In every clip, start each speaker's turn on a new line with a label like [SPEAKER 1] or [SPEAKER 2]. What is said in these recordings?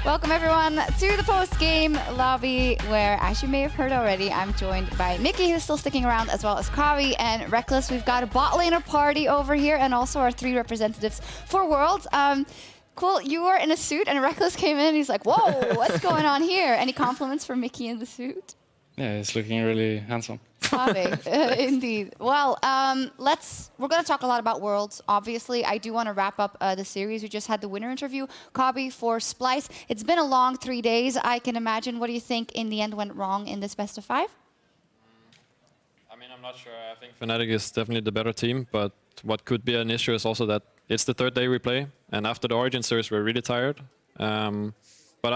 [SPEAKER 1] Welcome everyone to the post-game lobby where, as you may have heard already, I'm joined by Mickey, who's still sticking around, as well as Kavi and Reckless. We've got a bot laner party over here and also our 3 representatives for Worlds. Cool, you were in a suit and Reckless came in and he's like, whoa, what's going on here? Any compliments for Mickey in the suit?
[SPEAKER 2] Yeah, he's looking really handsome.
[SPEAKER 1] Indeed. Well, we're going to talk a lot about Worlds, obviously. I do want to wrap up the series. We just had the winner interview, Kavi for Splyce. It's been a long 3 days, I can imagine. What do you think in the end went wrong in this best of 5?
[SPEAKER 2] I mean, I'm not sure. I think Fnatic is definitely the better team, but what could be an issue is also that it's the 3rd day we play, and after the Origin series, we're really tired. But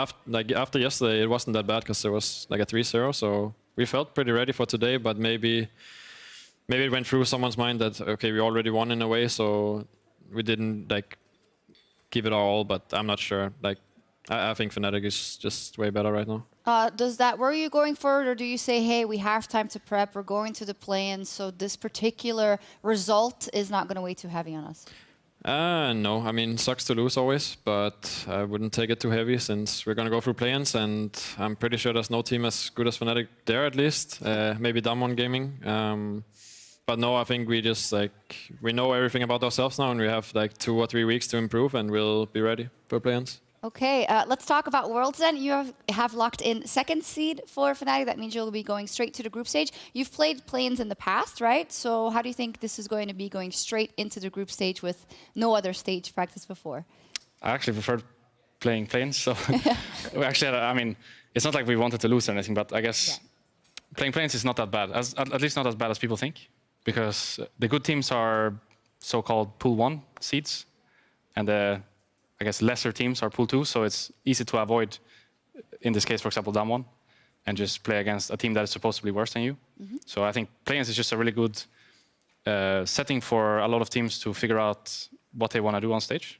[SPEAKER 2] after yesterday, it wasn't that bad because there was like a 3-0, so we felt pretty ready for today, but maybe it went through someone's mind that, okay, we already won in a way, so we didn't like give it our all, but I'm not sure. Like, I think Fnatic is just way better right now.
[SPEAKER 1] Does that worry you going forward, or do you say, hey, we have time to prep, we're going to the play-in, so this particular result is not going to weigh too heavy on us?
[SPEAKER 2] No, I mean, sucks to lose always, but I wouldn't take it too heavy since we're going to go through play-ins, and I'm pretty sure there's no team as good as Fnatic there at least. Maybe Damwon Gaming. But no, I think we just we know everything about ourselves now, and we have like 2 or 3 weeks to improve, and we'll be ready for play-ins.
[SPEAKER 1] Okay, let's talk about Worlds then. You have locked in 2nd seed for Fnatic. That means you'll be going straight to the group stage. You've played play-ins in the past, right? So how do you think this is going to be going straight into the group stage with no other stage practice before?
[SPEAKER 2] I actually preferred playing play-ins, so actually, I mean, it's not like we wanted to lose or anything, but I guess playing play-ins is not that bad, at least not as bad as people think, because the good teams are so-called Pool 1 seeds, and the I guess lesser teams are Pool 2, so it's easy to avoid, in this case, for example, Damwon, and just play against a team that is supposed to be worse than you. So I think play-ins is just a really good setting for a lot of teams to figure out what they want to do on stage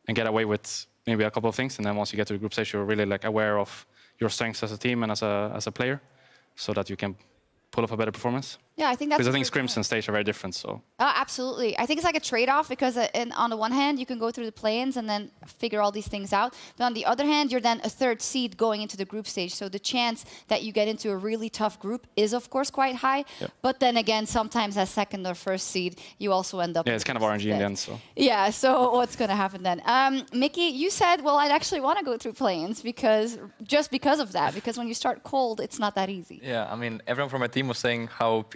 [SPEAKER 2] and get away with maybe a couple of things. And then once you get to the group stage, you're really like aware of your strengths as a team and as a player, so that you can pull off a better performance.
[SPEAKER 1] Yeah, I think that's...
[SPEAKER 2] Because I think scrims and stage are very different, so...
[SPEAKER 1] absolutely. I think it's like a trade-off because on the one hand, you can go through the play-ins and then figure all these things out. But on the other hand, you're then a 3rd seed going into the group stage. So the chance that you get into a really tough group is, of course, quite high. Yep. But then again, sometimes as 2nd or 1st seed, you also end up...
[SPEAKER 2] Yeah, it's kind of RNG in the end, so...
[SPEAKER 1] Yeah, so what's going to happen then? Mickey, you said, well, I'd actually want to go through play-ins because of that. Because when you start cold, it's not that easy.
[SPEAKER 3] Yeah, I mean, everyone from my team was saying how OP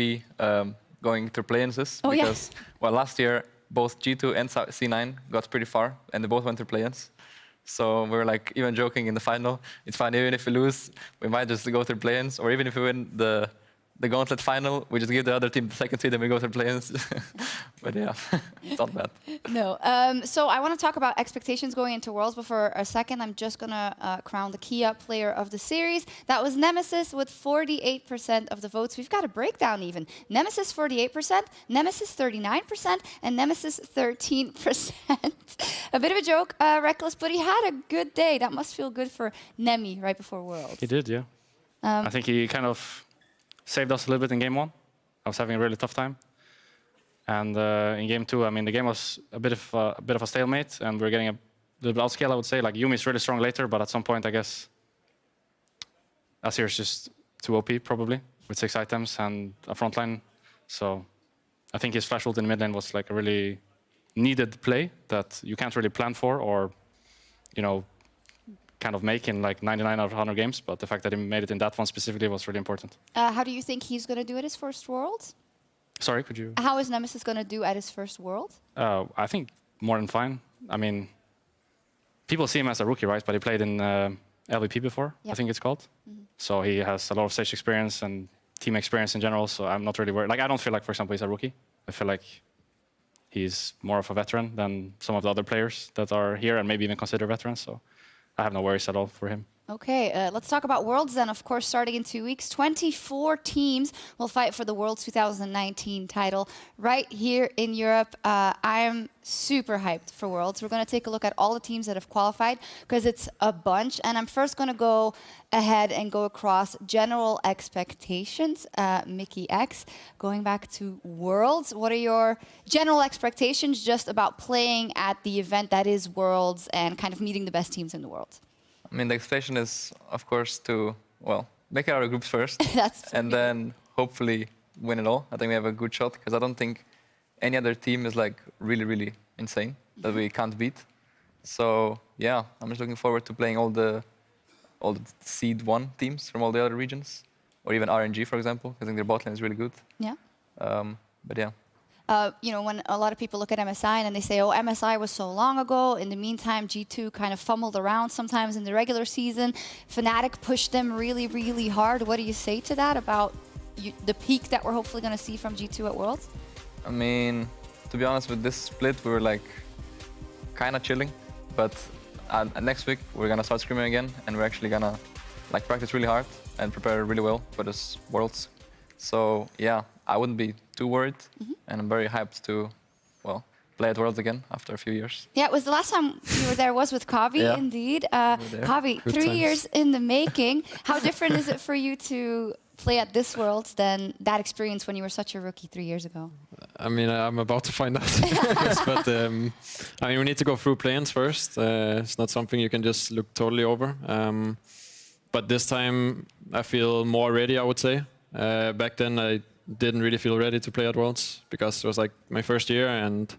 [SPEAKER 3] going through play-ins is.
[SPEAKER 1] Oh,
[SPEAKER 3] because, well, last year, both G2 and C9 got pretty far, and they both went through play-ins. So we were like even joking in the final, it's fine, even if we lose, we might just go through play-ins, or even if we win the Gauntlet final, we just give the other team the 2nd seed and we go through play-ins. But yeah, it's not bad.
[SPEAKER 1] No. So I want to talk about expectations going into Worlds, but for a second, I'm just going to crown the Kia player of the series. That was Nemesis with 48% of the votes. We've got a breakdown even. Nemesis 48%, Nemesis 39%, and Nemesis 13%. A bit of a joke, Reckless, but he had a good day. That must feel good for Nemi right before Worlds.
[SPEAKER 2] He did, yeah. I think he kind of saved us a little bit in game 1. I was having a really tough time. And in game 2, I mean, the game was a bit of a stalemate, and we're getting a little bit outscale, I would say. Like, Yumi's really strong later, but at some point, I guess, Azir is just too OP, probably, with 6 items and a front line. So I think his flash ult in mid lane was like a really needed play that you can't really plan for or, you know, kind of make in like 99 out of 100 games, but the fact that he made it in that one specifically was really important.
[SPEAKER 1] How do you think he's going to do at his first World?
[SPEAKER 2] Sorry, could you?
[SPEAKER 1] How is Nemesis going to do at his first World?
[SPEAKER 2] I think more than fine. I mean, people see him as a rookie, right? But he played in LVP before, I think it's called. So he has a lot of stage experience and team experience in general, so I'm not really worried. Like, I don't feel like, for example, he's a rookie. I feel like he's more of a veteran than some of the other players that are here and maybe even considered veterans, so I have no worries at all for him.
[SPEAKER 1] Okay, let's talk about Worlds then. Of course, starting in 2 weeks, 24 teams will fight for the Worlds 2019 title right here in Europe. I am super hyped for Worlds. We're going to take a look at all the teams that have qualified because it's a bunch. And I'm first going to go ahead and go across general expectations. Mickey X, going back to Worlds, what are your general expectations just about playing at the event that is Worlds and kind of meeting the best teams in the world?
[SPEAKER 3] I mean, the expectation is, of course, to, well, make it out of groups first. And then hopefully win it all. I think we have a good shot, because I don't think any other team is like really, really insane that we can't beat. So yeah, I'm just looking forward to playing all the seed 1 teams from all the other regions, or even RNG, for example. I think their bot lane is really good.
[SPEAKER 1] Yeah.
[SPEAKER 3] But yeah.
[SPEAKER 1] You know, when a lot of people look at MSI and they say, oh, MSI was so long ago. In the meantime, G2 kind of fumbled around sometimes in the regular season. Fnatic pushed them really, really hard. What do you say to that about the peak that we're hopefully going to see from G2 at Worlds?
[SPEAKER 3] I mean, to be honest, with this split, we were like kind of chilling. But next week, we're going to start scrimming again. And we're actually going to like practice really hard and prepare really well for this Worlds. So yeah, I wouldn't be too worried, and I'm very hyped to, well, play at Worlds again after a few years.
[SPEAKER 1] Yeah, it was the last time you were there was with Kavi,
[SPEAKER 3] Yeah.
[SPEAKER 1] indeed. Kavi, 3 years in the making. How different is it for you to play at this Worlds than that experience when you were such a rookie 3 years ago?
[SPEAKER 4] I mean, I'm about to find out. But I mean, we need to go through plans first. It's not something you can just look totally over. But this time, I feel more ready, I would say. Back then, I didn't really feel ready to play at Worlds because it was like my first year, and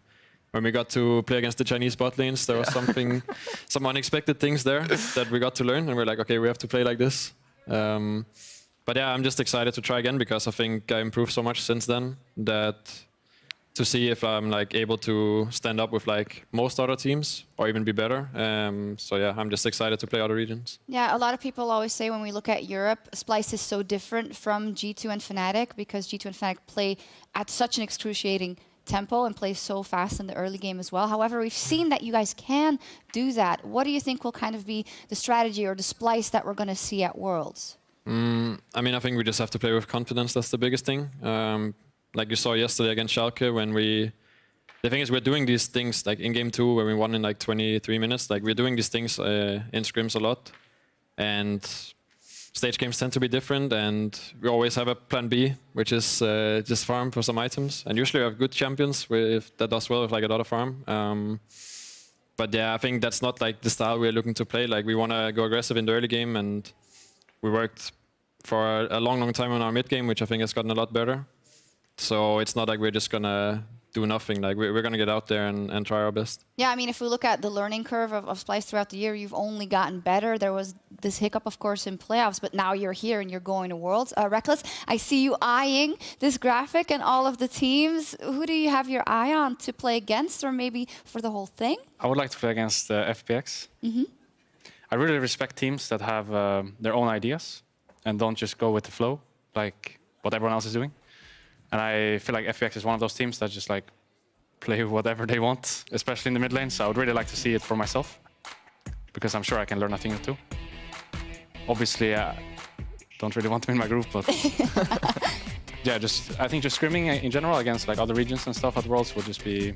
[SPEAKER 4] when we got to play against the Chinese bot lanes, there was some unexpected things there that we got to learn, and we're like, okay, we have to play like this. But yeah, I'm just excited to try again because I think I improved so much since then that to see if I'm like able to stand up with like most other teams or even be better. So yeah, I'm just excited to play other regions.
[SPEAKER 1] Yeah, a lot of people always say when we look at Europe, Splyce is so different from G2 and Fnatic because G2 and Fnatic play at such an excruciating tempo and play so fast in the early game as well. However, we've seen that you guys can do that. What do you think will kind of be the strategy or the Splyce that we're going to see at Worlds?
[SPEAKER 4] I mean, I think we just have to play with confidence. That's the biggest thing. Like you saw yesterday against Schalke, when the thing is we're doing these things like in game 2 where we won in like 23 minutes. Like we're doing these things in scrims a lot, and stage games tend to be different. And we always have a plan B, which is just farm for some items. And usually we have good champions that does well with like a lot of farm. But yeah, I think that's not like the style we're looking to play. Like we want to go aggressive in the early game, and we worked for a long, long time on our mid game, which I think has gotten a lot better. So it's not like we're just gonna do nothing. Like we're gonna get out there and try our best.
[SPEAKER 1] Yeah, I mean, if we look at the learning curve of Splyce throughout the year, you've only gotten better. There was this hiccup, of course, in playoffs, but now you're here and you're going to Worlds. Reckless, I see you eyeing this graphic and all of the teams. Who do you have your eye on to play against, or maybe for the whole thing?
[SPEAKER 2] I would like to play against FPX. I really respect teams that have their own ideas and don't just go with the flow, like what everyone else is doing. And I feel like FPX is one of those teams that just like play whatever they want, especially in the mid lane. So I would really like to see it for myself, because I'm sure I can learn a thing or two. Obviously, I don't really want them in my group, but yeah, I think just scrimming in general against like other regions and stuff at Worlds would just be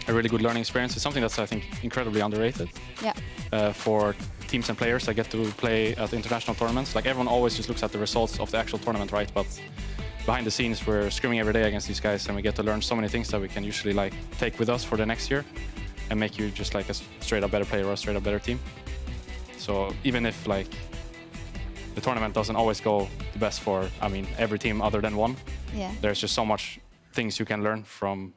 [SPEAKER 2] a really good learning experience. It's something that's, I think, incredibly underrated. Yeah. For teams and players that get to play at international tournaments. Like everyone always just looks at the results of the actual tournament, right? But behind the scenes, we're scrimming every day against these guys, and we get to learn so many things that we can usually like take with us for the next year and make you just like a straight up better player or a straight up better team. So even if like the tournament doesn't always go the best for, I mean, every team other than one, there's just so much things you can learn from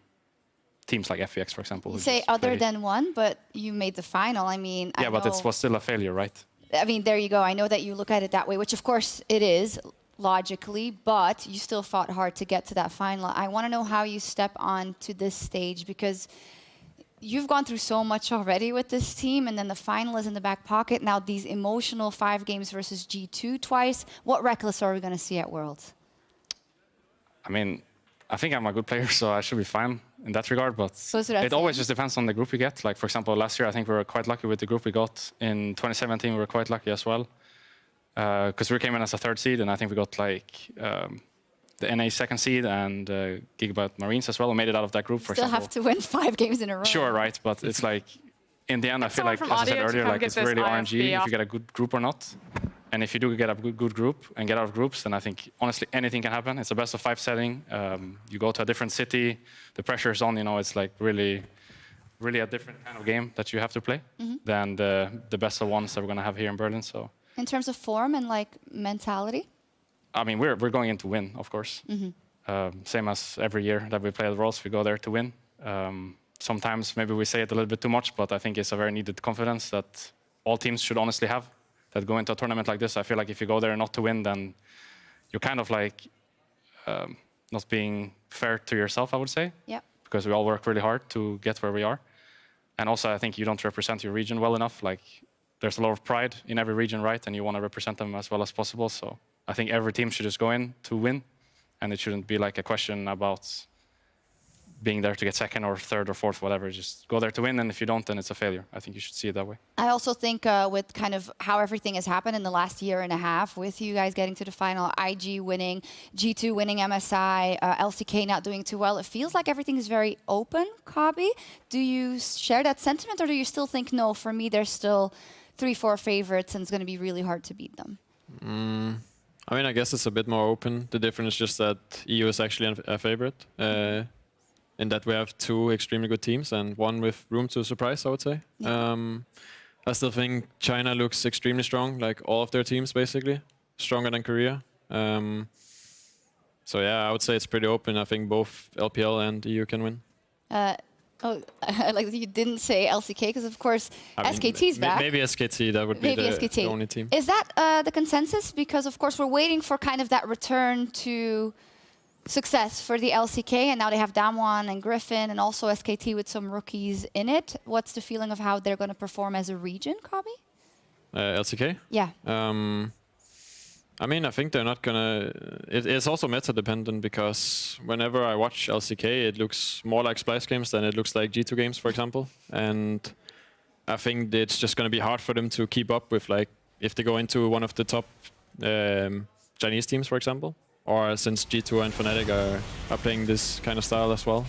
[SPEAKER 2] teams like FPX, for example.
[SPEAKER 1] You say other than one, but you made the final. I mean,
[SPEAKER 2] yeah, but it was still a failure, right?
[SPEAKER 1] I mean, there you go. I know that you look at it that way, which of course it is, logically, but you still fought hard to get to that final. I want to know how you step on to this stage, because you've gone through so much already with this team, and then the final is in the back pocket. Now these emotional 5 games versus G2 twice. What Reckless are we going to see at Worlds?
[SPEAKER 2] I mean, I think I'm a good player, so I should be fine in that regard, but it always just depends on the group you get. Like, for example, last year, I think we were quite lucky with the group we got. In 2017, we were quite lucky as well, because we came in as a 3rd seed, and I think we got like the NA 2nd seed and Gigabyte Marines as well. We made it out of that group, for example.
[SPEAKER 1] Still have to win 5 games in a row.
[SPEAKER 2] Sure, right, but it's like, in the end, I feel like, as I said earlier, like it's really RNG if you get a good group or not. And if you do get a good group and get out of groups, then I think, honestly, anything can happen. It's a best of 5 setting. You go to a different city, the pressure is on, you know, it's like really really a different kind of game that you have to play than the best of ones that we're going to have here in Berlin. So,
[SPEAKER 1] In terms of form and like mentality?
[SPEAKER 2] I mean, we're going in to win, of course. Same as every year that we play at Worlds, we go there to win. Sometimes maybe we say it a little bit too much, but I think it's a very needed confidence that all teams should honestly have. That go into a tournament like this, I feel like if you go there not to win, then you're kind of like not being fair to yourself, I would say.
[SPEAKER 1] Yeah.
[SPEAKER 2] Because we all work really hard to get where we are. And also, I think you don't represent your region well enough. Like, there's a lot of pride in every region, right? And you want to represent them as well as possible. So I think every team should just go in to win. And it shouldn't be like a question about being there to get second or third or fourth, whatever. Just go there to win, and if you don't, then it's a failure. I think you should see it that way.
[SPEAKER 1] I also think with kind of how everything has happened in the last year and a half, with you guys getting to the final, IG winning, G2 winning MSI, LCK not doing too well, it feels like everything is very open, Kabi. Do you share that sentiment, or do you still think, no, for me, there's still 3-4 favorites and it's going to be really hard to beat them?
[SPEAKER 4] I mean, I guess it's a bit more open. The difference is just that EU is actually a favorite. In that we have 2 extremely good teams and one with room to surprise, I would say.
[SPEAKER 1] Yeah.
[SPEAKER 4] I still think China looks extremely strong, like all of their teams basically, stronger than Korea. So yeah, I would say it's pretty open. I think both LPL and EU can win.
[SPEAKER 1] I like that you didn't say LCK because, of course, SKT's back.
[SPEAKER 4] Maybe SKT, that would be the only team.
[SPEAKER 1] Is that the consensus? Because, of course, we're waiting for kind of that return to success for the LCK, and now they have Damwon and Griffin and also SKT with some rookies in it. What's the feeling of how they're going to perform as a region, Kabi?
[SPEAKER 4] LCK?
[SPEAKER 1] Yeah.
[SPEAKER 4] I mean, I think they're not gonna... It's also meta-dependent because whenever I watch LCK, it looks more like Splyce games than it looks like G2 games, for example. And I think it's just gonna be hard for them to keep up with, like, if they go into one of the top Chinese teams, for example. Or since G2 and Fnatic are playing this kind of style as well.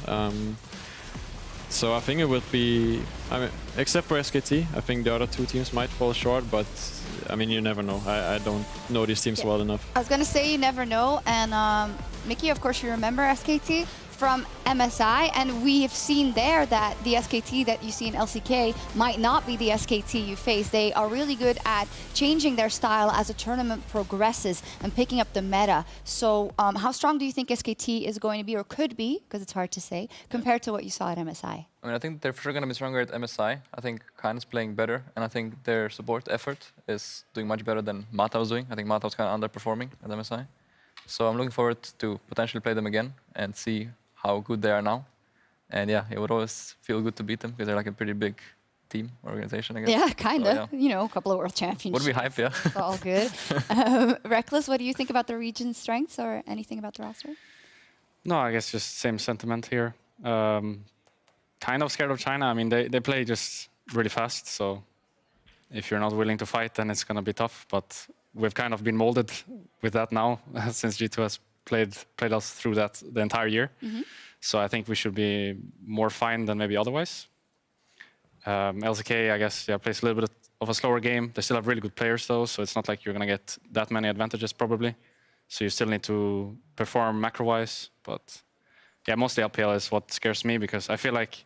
[SPEAKER 4] So I think it would be, I mean, except for SKT, I think the other 2 teams might fall short, but I mean, you never know. I don't know these teams well enough.
[SPEAKER 1] I was going to say you never know. And Mickey, of course, you remember SKT from MSI, and we have seen there that the SKT that you see in LCK might not be the SKT you face. They are really good at changing their style as a tournament progresses and picking up the meta. So how strong do you think SKT is going to be, or could be, because it's hard to say, compared to what you saw at MSI?
[SPEAKER 3] I mean, I think they're for sure going to be stronger at MSI. I think Khan is playing better, and I think their support effort is doing much better than Mata was doing. I think Mata was kind of underperforming at MSI. So I'm looking forward to potentially play them again and see how good they are now. And yeah, it would always feel good to beat them because they're like a pretty big team organization, I guess.
[SPEAKER 1] Yeah, kind of.
[SPEAKER 3] So, yeah.
[SPEAKER 1] You know, a couple of world championships.
[SPEAKER 3] Would be hype, yeah.
[SPEAKER 1] All good. Reckless, what do you think about the region's strengths or anything about the roster?
[SPEAKER 2] No, I guess just same sentiment here. Kind of scared of China. I mean, they play just really fast, so if you're not willing to fight, then it's going to be tough. But we've kind of been molded with that now since G2 has played us through that the entire year. So I think we should be more fine than maybe otherwise. LCK, I guess, yeah, plays a little bit of a slower game. They still have really good players, though, so it's not like you're going to get that many advantages, probably. So you still need to perform macro-wise. But yeah, mostly LPL is what scares me, because I feel like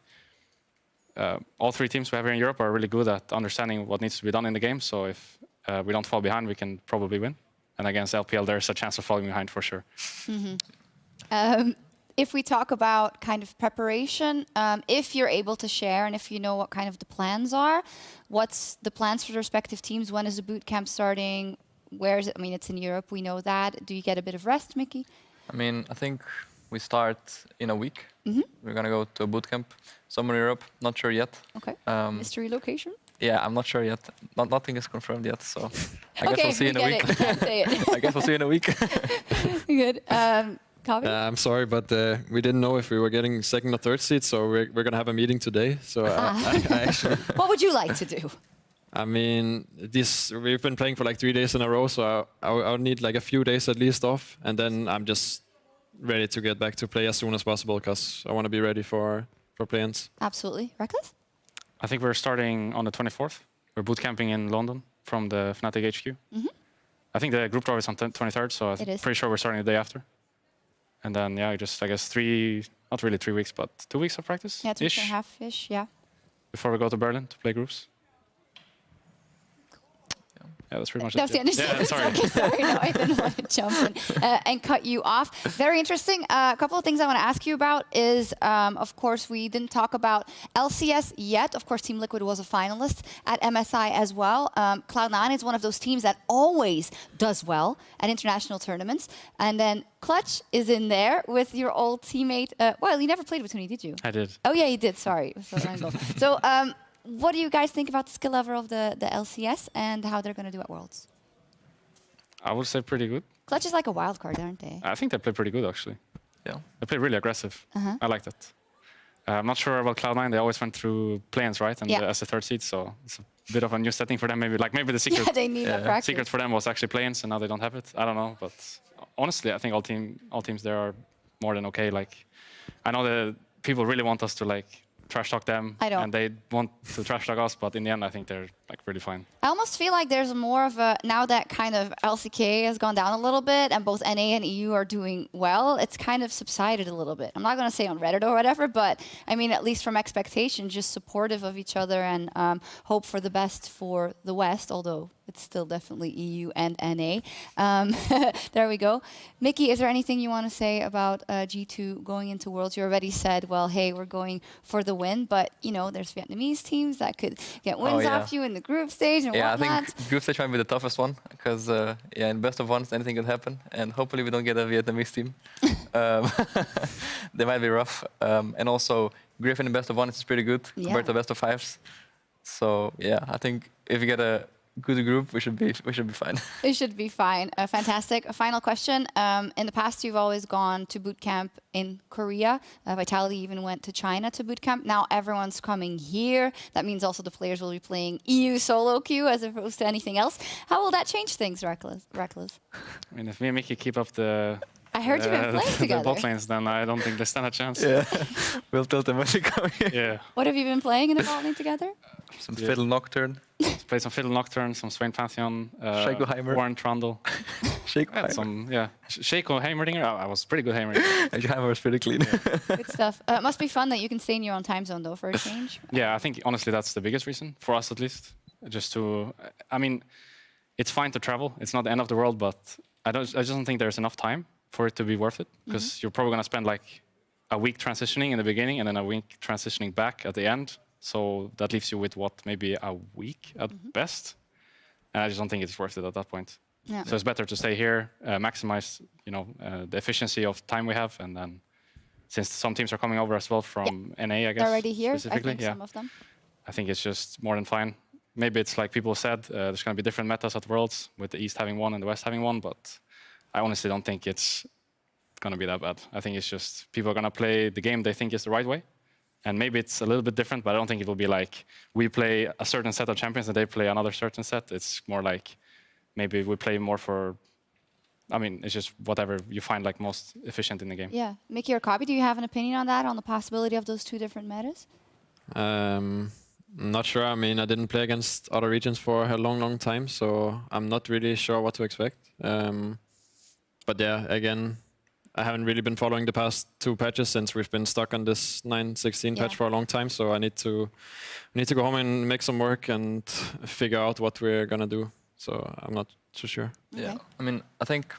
[SPEAKER 2] all 3 teams we have here in Europe are really good at understanding what needs to be done in the game. So if we don't fall behind, we can probably win. And against LPL, there's a chance of falling behind for sure.
[SPEAKER 1] If we talk about kind of preparation, if you're able to share and if you know what kind of the plans are, what's the plans for the respective teams? When is the boot camp starting? Where is it? I mean, it's in Europe, we know that. Do you get a bit of rest, Mickey?
[SPEAKER 3] I mean, I think we start in a week. We're going to go to a boot camp somewhere in Europe. Not sure yet.
[SPEAKER 1] Okay. Mystery location?
[SPEAKER 3] Yeah, I'm not sure yet. Nothing is confirmed yet, so I guess we'll see in a week.
[SPEAKER 1] You can't say it.
[SPEAKER 3] I guess we'll see in a week.
[SPEAKER 1] Good. Kavi?
[SPEAKER 4] I'm sorry, but we didn't know if we were getting 2nd or 3rd seat, so we're going to have a meeting today. So I actually...
[SPEAKER 1] What would you like to do?
[SPEAKER 4] I mean, we've been playing for like 3 days in a row, so I'll need like a few days at least off, and then I'm just ready to get back to play as soon as possible, because I want to be ready for play-ins.
[SPEAKER 1] Absolutely. Reckless?
[SPEAKER 2] I think we're starting on the 24th. We're boot camping in London from the Fnatic HQ. I think the group draw is on 23rd, so I'm pretty sure we're starting the day after. And then, yeah, just, I guess, not really 3 weeks, but 2 weeks of practice?
[SPEAKER 1] Yeah, 2.5-ish, yeah.
[SPEAKER 2] before we go to Berlin to play groups. Yeah, that's pretty much
[SPEAKER 1] That's
[SPEAKER 2] it.
[SPEAKER 1] the understanding.
[SPEAKER 2] Yeah, sorry.
[SPEAKER 1] Okay, sorry, no, I didn't want to jump in and cut you off. Very interesting. A couple of things I want to ask you about is, of course, we didn't talk about LCS yet. Of course, Team Liquid was a finalist at MSI as well. Cloud9 is one of those teams that always does well at international tournaments. And then Clutch is in there with your old teammate. Well, you never played with Tony, did you?
[SPEAKER 2] I did.
[SPEAKER 1] Oh, yeah, you did. Sorry. It was so long ago. So, what do you guys think about the skill level of the LCS and how they're going to do at Worlds?
[SPEAKER 2] I would say pretty good.
[SPEAKER 1] Clutch is like a wild card, aren't they?
[SPEAKER 2] I think they play pretty good, actually.
[SPEAKER 3] Yeah.
[SPEAKER 2] They play really aggressive. I like that. I'm not sure about Cloud9. They always went through play-ins, right? And as a third seed, so it's a bit of a new setting for them. Maybe the secret,
[SPEAKER 1] Yeah, they need that practice.
[SPEAKER 2] secret for them was actually play-ins, and now they don't have it. I don't know, but honestly, I think all teams there are more than okay. Like, I know that people really want us to like trash talk them,
[SPEAKER 1] I don't.
[SPEAKER 2] and they want to trash talk us, but in the end, I think they're like really fine.
[SPEAKER 1] I almost feel like there's more of a, now that kind of LCK has gone down a little bit and both NA and EU are doing well, it's kind of subsided a little bit. I'm not going to say on Reddit or whatever, but I mean, at least from expectation, just supportive of each other and hope for the best for the West, although it's still definitely EU and NA. There we go. Mickey, is there anything you want to say about G2 going into Worlds? You already said, well, hey, we're going for the win, but you know, there's Vietnamese teams that could get wins off you in the group stage and whatnot.
[SPEAKER 3] I think group stage might be the toughest one because in best of ones, anything could happen, and hopefully we don't get a Vietnamese team. They might be rough, and also Griffin in best of ones is pretty good compared to best of fives. So yeah, I think if you get a good group, we should be fine.
[SPEAKER 1] It should be fine. Fantastic. A final question. In the past, you've always gone to boot camp in Korea. Vitality even went to China to boot camp. Now everyone's coming here. That means also the players will be playing EU solo queue as opposed to anything else. How will that change things, Reckless?
[SPEAKER 2] I mean, if me and Mickey keep up the
[SPEAKER 1] I heard you've been playing together.
[SPEAKER 2] the bot lanes, then I don't think they stand a chance.
[SPEAKER 3] Yeah, we'll tilt them when we come here.
[SPEAKER 2] Yeah.
[SPEAKER 1] What have you been playing in the bot lane together?
[SPEAKER 3] Some Fiddle Nocturne.
[SPEAKER 2] Played some Fiddle Nocturne, some Swain Pantheon,
[SPEAKER 3] Shaco Heimer.
[SPEAKER 2] Warren Trundle.
[SPEAKER 3] Shaco Heimer.
[SPEAKER 2] Some, Shaco Heimerdinger. I was pretty good Heimerdinger.
[SPEAKER 3] And your Heimer was pretty clean.
[SPEAKER 1] Good stuff. It must be fun that you can stay in your own time zone, though, for a change.
[SPEAKER 2] Yeah, I think, honestly, that's the biggest reason, for us at least. Just to, I mean, it's fine to travel. It's not the end of the world, but I just don't think there's enough time for it to be worth it. Because you're probably going to spend like a week transitioning in the beginning and then a week transitioning back at the end. So that leaves you with what, maybe a week at best. And I just don't think it's worth it at that point.
[SPEAKER 1] Yeah.
[SPEAKER 2] So it's better to stay here, maximize, the efficiency of time we have, and then since some teams are coming over as well from NA, I guess.
[SPEAKER 1] They're already here, I
[SPEAKER 2] specifically,
[SPEAKER 1] think, some of them.
[SPEAKER 2] I think it's just more than fine. Maybe it's like people said, there's going to be different metas at Worlds, with the East having one and the West having one, but I honestly don't think it's going to be that bad. I think it's just people are going to play the game they think is the right way. And maybe it's a little bit different, but I don't think it will be like we play a certain set of champions and they play another certain set. It's more like maybe we play more for, I mean, it's just whatever you find like most efficient in the game.
[SPEAKER 1] Yeah. Mickey or Kobi, do you have an opinion on that, on the possibility of those two different metas?
[SPEAKER 4] Not sure. I mean, I didn't play against other regions for a long time, so I'm not really sure what to expect. But yeah, again, I haven't really been following the past two patches since we've been stuck on this 9.16 patch for a long time. So I need to go home and make some work and figure out what we're gonna do. So I'm not too sure.
[SPEAKER 3] Yeah, I mean, I think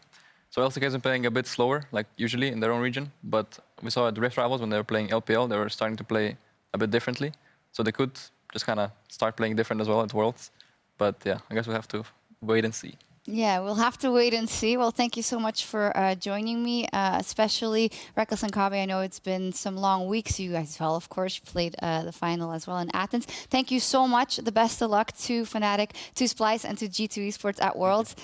[SPEAKER 3] so. LCK has been playing a bit slower, like usually in their own region. But we saw at the Rift Rivals when they were playing LPL, they were starting to play a bit differently. So they could just kind of start playing different as well at Worlds. But yeah, I guess we'll have to wait and see.
[SPEAKER 1] Yeah, we'll have to wait and see. Well, thank you so much for joining me, especially Reckless and Kobe. I know it's been some long weeks. You guys, well, of course, you played the final as well in Athens. Thank you so much. The best of luck to Fnatic, to Splyce, and to G2 Esports at Worlds.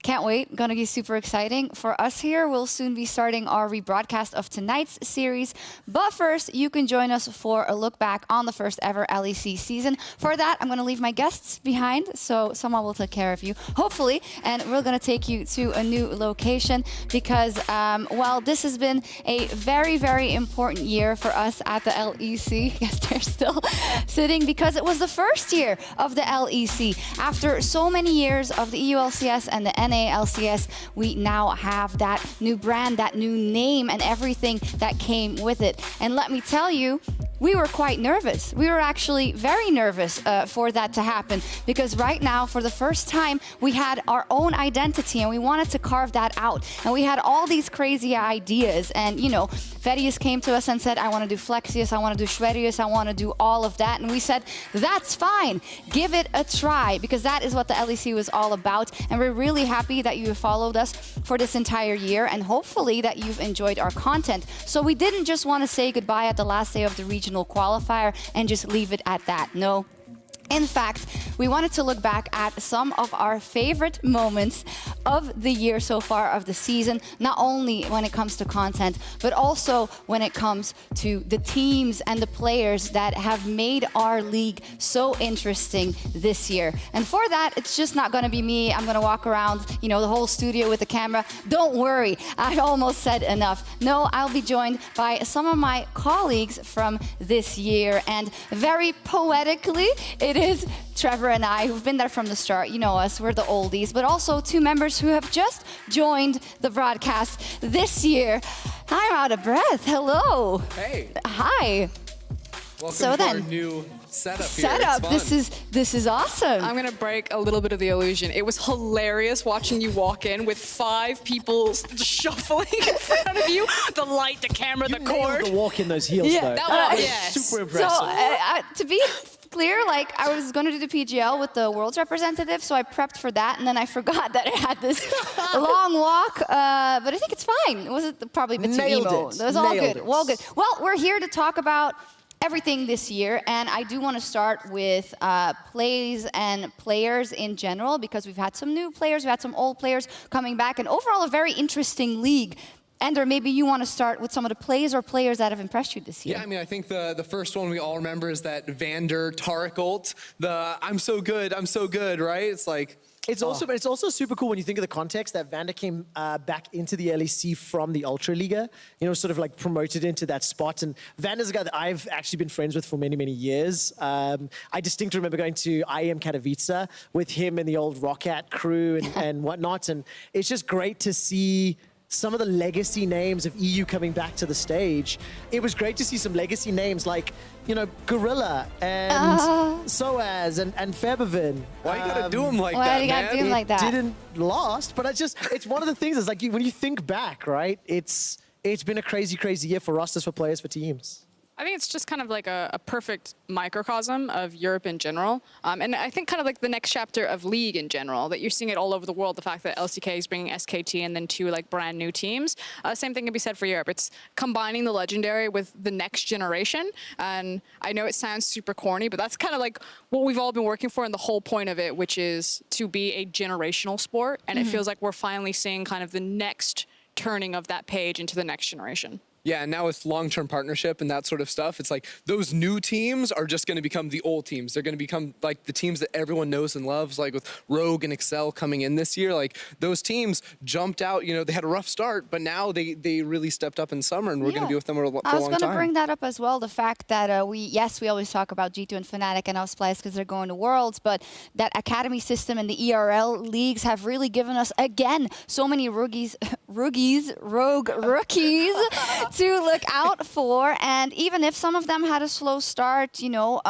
[SPEAKER 1] Can't wait. Going to be super exciting. For us here, we'll soon be starting our rebroadcast of tonight's series. But first, you can join us for a look back on the first ever LEC season. For that, I'm going to leave my guests behind, so someone will take care of you, hopefully. And we're going to take you to a new location because, well, this has been a very, very important year for us at the LEC. Yes, they're still sitting because it was the first year of the LEC. After so many years of the EU LCS and the NA LCS, we now have that new brand, that new name, and everything that came with it. And let me tell you, we were quite nervous. We were actually very nervous for that to happen, because right now, for the first time, we had our own identity and we wanted to carve that out. And we had all these crazy ideas. And, you know, VODS came to us and said, I want to do Flexius, I want to do Schwerius, I want to do all of that. And we said, that's fine. Give it a try, because that is what the LEC was all about. And we're really happy that you followed us for this entire year, and hopefully that you've enjoyed our content. So we didn't just want to say goodbye at the last day of the regional qualifier and just leave it at that. No. In fact, we wanted to look back at some of our favorite moments of the year so far, of the season, not only when it comes to content, but also when it comes to the teams and the players that have made our league so interesting this year. And for that, it's just not going to be me. I'm going to walk around, you know, the whole studio with the camera. Don't worry, I almost said enough. No, I'll be joined by some of my colleagues from this year, and very poetically, it is Trevor and I, who've been there from the start. You know us, we're the oldies, but also two members who have just joined the broadcast this year. I'm out of breath. Hello.
[SPEAKER 5] Hey.
[SPEAKER 1] Hi.
[SPEAKER 5] Welcome to our new setup here.
[SPEAKER 1] This is awesome.
[SPEAKER 6] I'm gonna break a little bit of the illusion. It was hilarious watching you walk in with 5 people shuffling in front of you. The light, the camera, the cord.
[SPEAKER 7] The walk in those heels, though.
[SPEAKER 6] That was
[SPEAKER 7] Super impressive.
[SPEAKER 1] So, to be clear, like, I was going to do the PGL with the Worlds representative, so I prepped for that, and then I forgot that I had this long walk, but I think it's fine. It wasn't probably a bit too emo. It was all good, all good. Well, we're here to talk about everything this year, and I do want to start with plays and players in general, because we've had some new players, we've had some old players coming back, and overall a very interesting league. Ender, maybe you want to start with some of the plays or players that have impressed you this year.
[SPEAKER 5] Yeah, I mean, I think the first one we all remember is that Vander Tarek ult, the I'm so good, right? It's like...
[SPEAKER 7] It's also super cool when you think of the context that Vander came back into the LEC from the Ultra Liga, you know, sort of like promoted into that spot. And Vander's a guy that I've actually been friends with for many, many years. I distinctly remember going to IEM Katowice with him and the old Rockat crew and whatnot. And it's just great to see some of the legacy names of EU coming back to the stage. It was great to see some legacy names like, you know, Gorilla and Soaz and Febevin.
[SPEAKER 5] Why you gotta do him like
[SPEAKER 1] Why
[SPEAKER 5] that,
[SPEAKER 1] do you gotta
[SPEAKER 5] man?
[SPEAKER 1] do him like that?
[SPEAKER 7] Didn't last, but it's one of the things is like when you think back, right? It's been a crazy, crazy year for rosters, for players, for teams.
[SPEAKER 6] I think it's just kind of like a perfect microcosm of Europe in general. And I think kind of like the next chapter of League in general, that you're seeing it all over the world, the fact that LCK is bringing SKT and then 2 like brand new teams. Same thing can be said for Europe. It's combining the legendary with the next generation. And I know it sounds super corny, but that's kind of like what we've all been working for and the whole point of it, which is to be a generational sport. And it feels like we're finally seeing kind of the next turning of that page into the next generation.
[SPEAKER 5] Yeah, and now with long-term partnership and that sort of stuff, it's like those new teams are just going to become the old teams. They're going to become like the teams that everyone knows and loves, like with Rogue and Excel coming in this year. Like those teams jumped out, you know, they had a rough start, but now they really stepped up in summer, and we're going to be with them for a long time.
[SPEAKER 1] I was going to bring that up as well, the fact that we always talk about G2 and Fnatic and now Splyce because they're going to Worlds, but that academy system and the ERL leagues have really given us, again, so many rogue rookies to look out for. And even if some of them had a slow start, you know,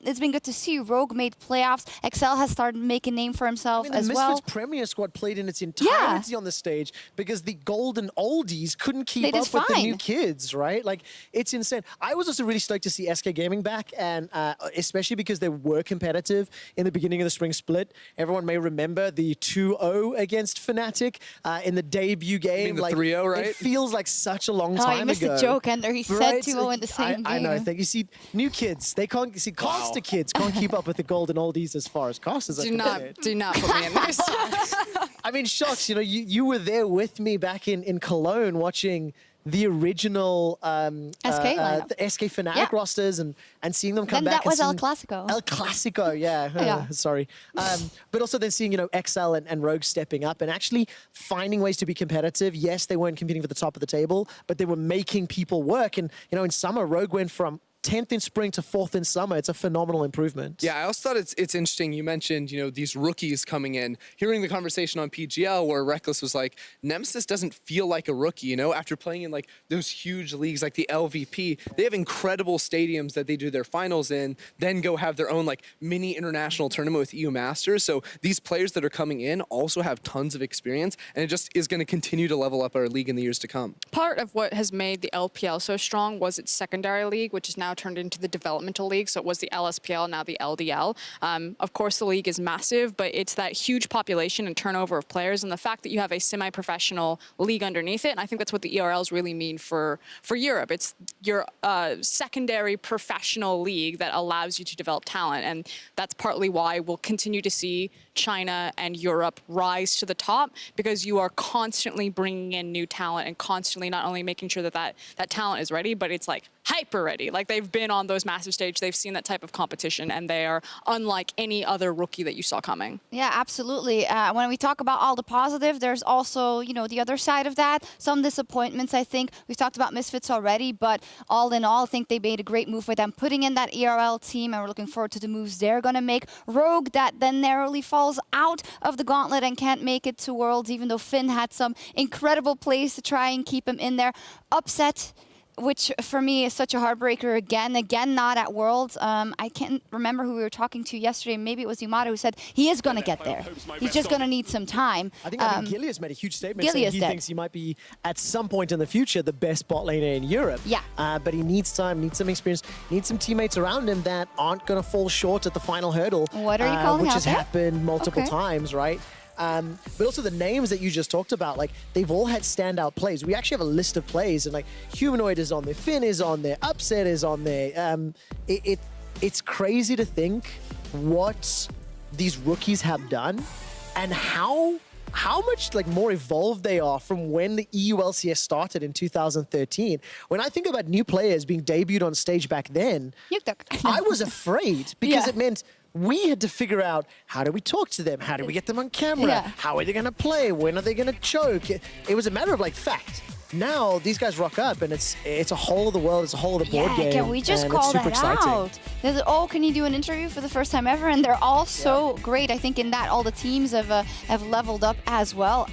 [SPEAKER 1] it's been good to see. Rogue made playoffs. Excel has started making a name for himself as well.
[SPEAKER 7] The Misfits Premier Squad played in its entirety on the stage because the golden oldies couldn't keep up with the new kids, right? Like, it's insane. I was also really stoked to see SK Gaming back, and especially because they were competitive in the beginning of the spring split. Everyone may remember the 2-0 against Fnatic in the debut game.
[SPEAKER 5] The 3-0, right?
[SPEAKER 7] It feels like such a long time ago.
[SPEAKER 1] Missed a joke, Ender. He said 2-0 in the same game.
[SPEAKER 7] I know. I think you see new kids. They can't see Costa kids can't keep up with the golden oldies as far as Costa's.
[SPEAKER 6] Do not put me in this.
[SPEAKER 7] I mean, Shots, you know, you were there with me back in Cologne watching the original the SK Fnatic rosters and seeing them come back.
[SPEAKER 1] That was El Clasico.
[SPEAKER 7] El Clasico, yeah. Sorry. But also then seeing, you know, XL and Rogue stepping up and actually finding ways to be competitive. Yes, they weren't competing for the top of the table, but they were making people work. And, you know, in summer, Rogue went from 10th in spring to 4th in summer. It's a phenomenal improvement.
[SPEAKER 5] Yeah, I also thought it's interesting. You mentioned, these rookies coming in. Hearing the conversation on PGL where Reckless was like, Nemesis doesn't feel like a rookie, after playing in like those huge leagues like the LVP. They have incredible stadiums that they do their finals in, then go have their own like mini international tournament with EU Masters. So these players that are coming in also have tons of experience, and it just is going to continue to level up our league in the years to come.
[SPEAKER 6] Part of what has made the LPL so strong was its secondary league, which is now turned into the developmental league. So it was the LSPL, now the LDL. Of course, the league is massive, but it's that huge population and turnover of players, and the fact that you have a semi-professional league underneath it. And I think that's what the ERLs really mean for Europe. It's your secondary professional league that allows you to develop talent, and that's partly why we'll continue to see China and Europe rise to the top, because you are constantly bringing in new talent and constantly not only making sure that that talent is ready, but it's like hyper ready. Like they've been on those massive stage, they've seen that type of competition, and they are unlike any other rookie that you saw coming.
[SPEAKER 1] Yeah, absolutely. When we talk about all the positive, there's also, the other side of that. Some disappointments, I think. We've talked about Misfits already, but all in all, I think they made a great move for them, putting in that ERL team, and we're looking forward to the moves they're going to make. Rogue, that then narrowly falls out of the gauntlet and can't make it to Worlds, even though Finn had some incredible plays to try and keep him in there. Upset, which for me is such a heartbreaker again not at Worlds. I can't remember who we were talking to yesterday. Maybe it was Yumata who said he is going to get there. He's just going to need some time.
[SPEAKER 7] I think Gilius made a huge statement saying he thinks he might be, at some point in the future, the best bot laner in Europe.
[SPEAKER 1] Yeah.
[SPEAKER 7] But he needs time, needs some experience, needs some teammates around him that aren't going to fall short at the final hurdle.
[SPEAKER 1] What are you calling
[SPEAKER 7] which
[SPEAKER 1] out
[SPEAKER 7] has
[SPEAKER 1] there?
[SPEAKER 7] happened multiple times, right? But also the names that you just talked about, like they've all had standout plays. We actually have a list of plays, and like Humanoid is on there, Finn is on there, Upset is on there. It's crazy to think what these rookies have done and how much like more evolved they are from when the EU LCS started in 2013. When I think about new players being debuted on stage back then, I was afraid because it meant we had to figure out, how do we talk to them? How do we get them on camera? How are they going to play? When are they going to choke? It was a matter of like fact. Now these guys rock up, and it's a whole of the world, it's a whole of the board game.
[SPEAKER 1] Can we just call that out? Can you do an interview for the first time ever? And they're all so great. I think in that all the teams have leveled up as well.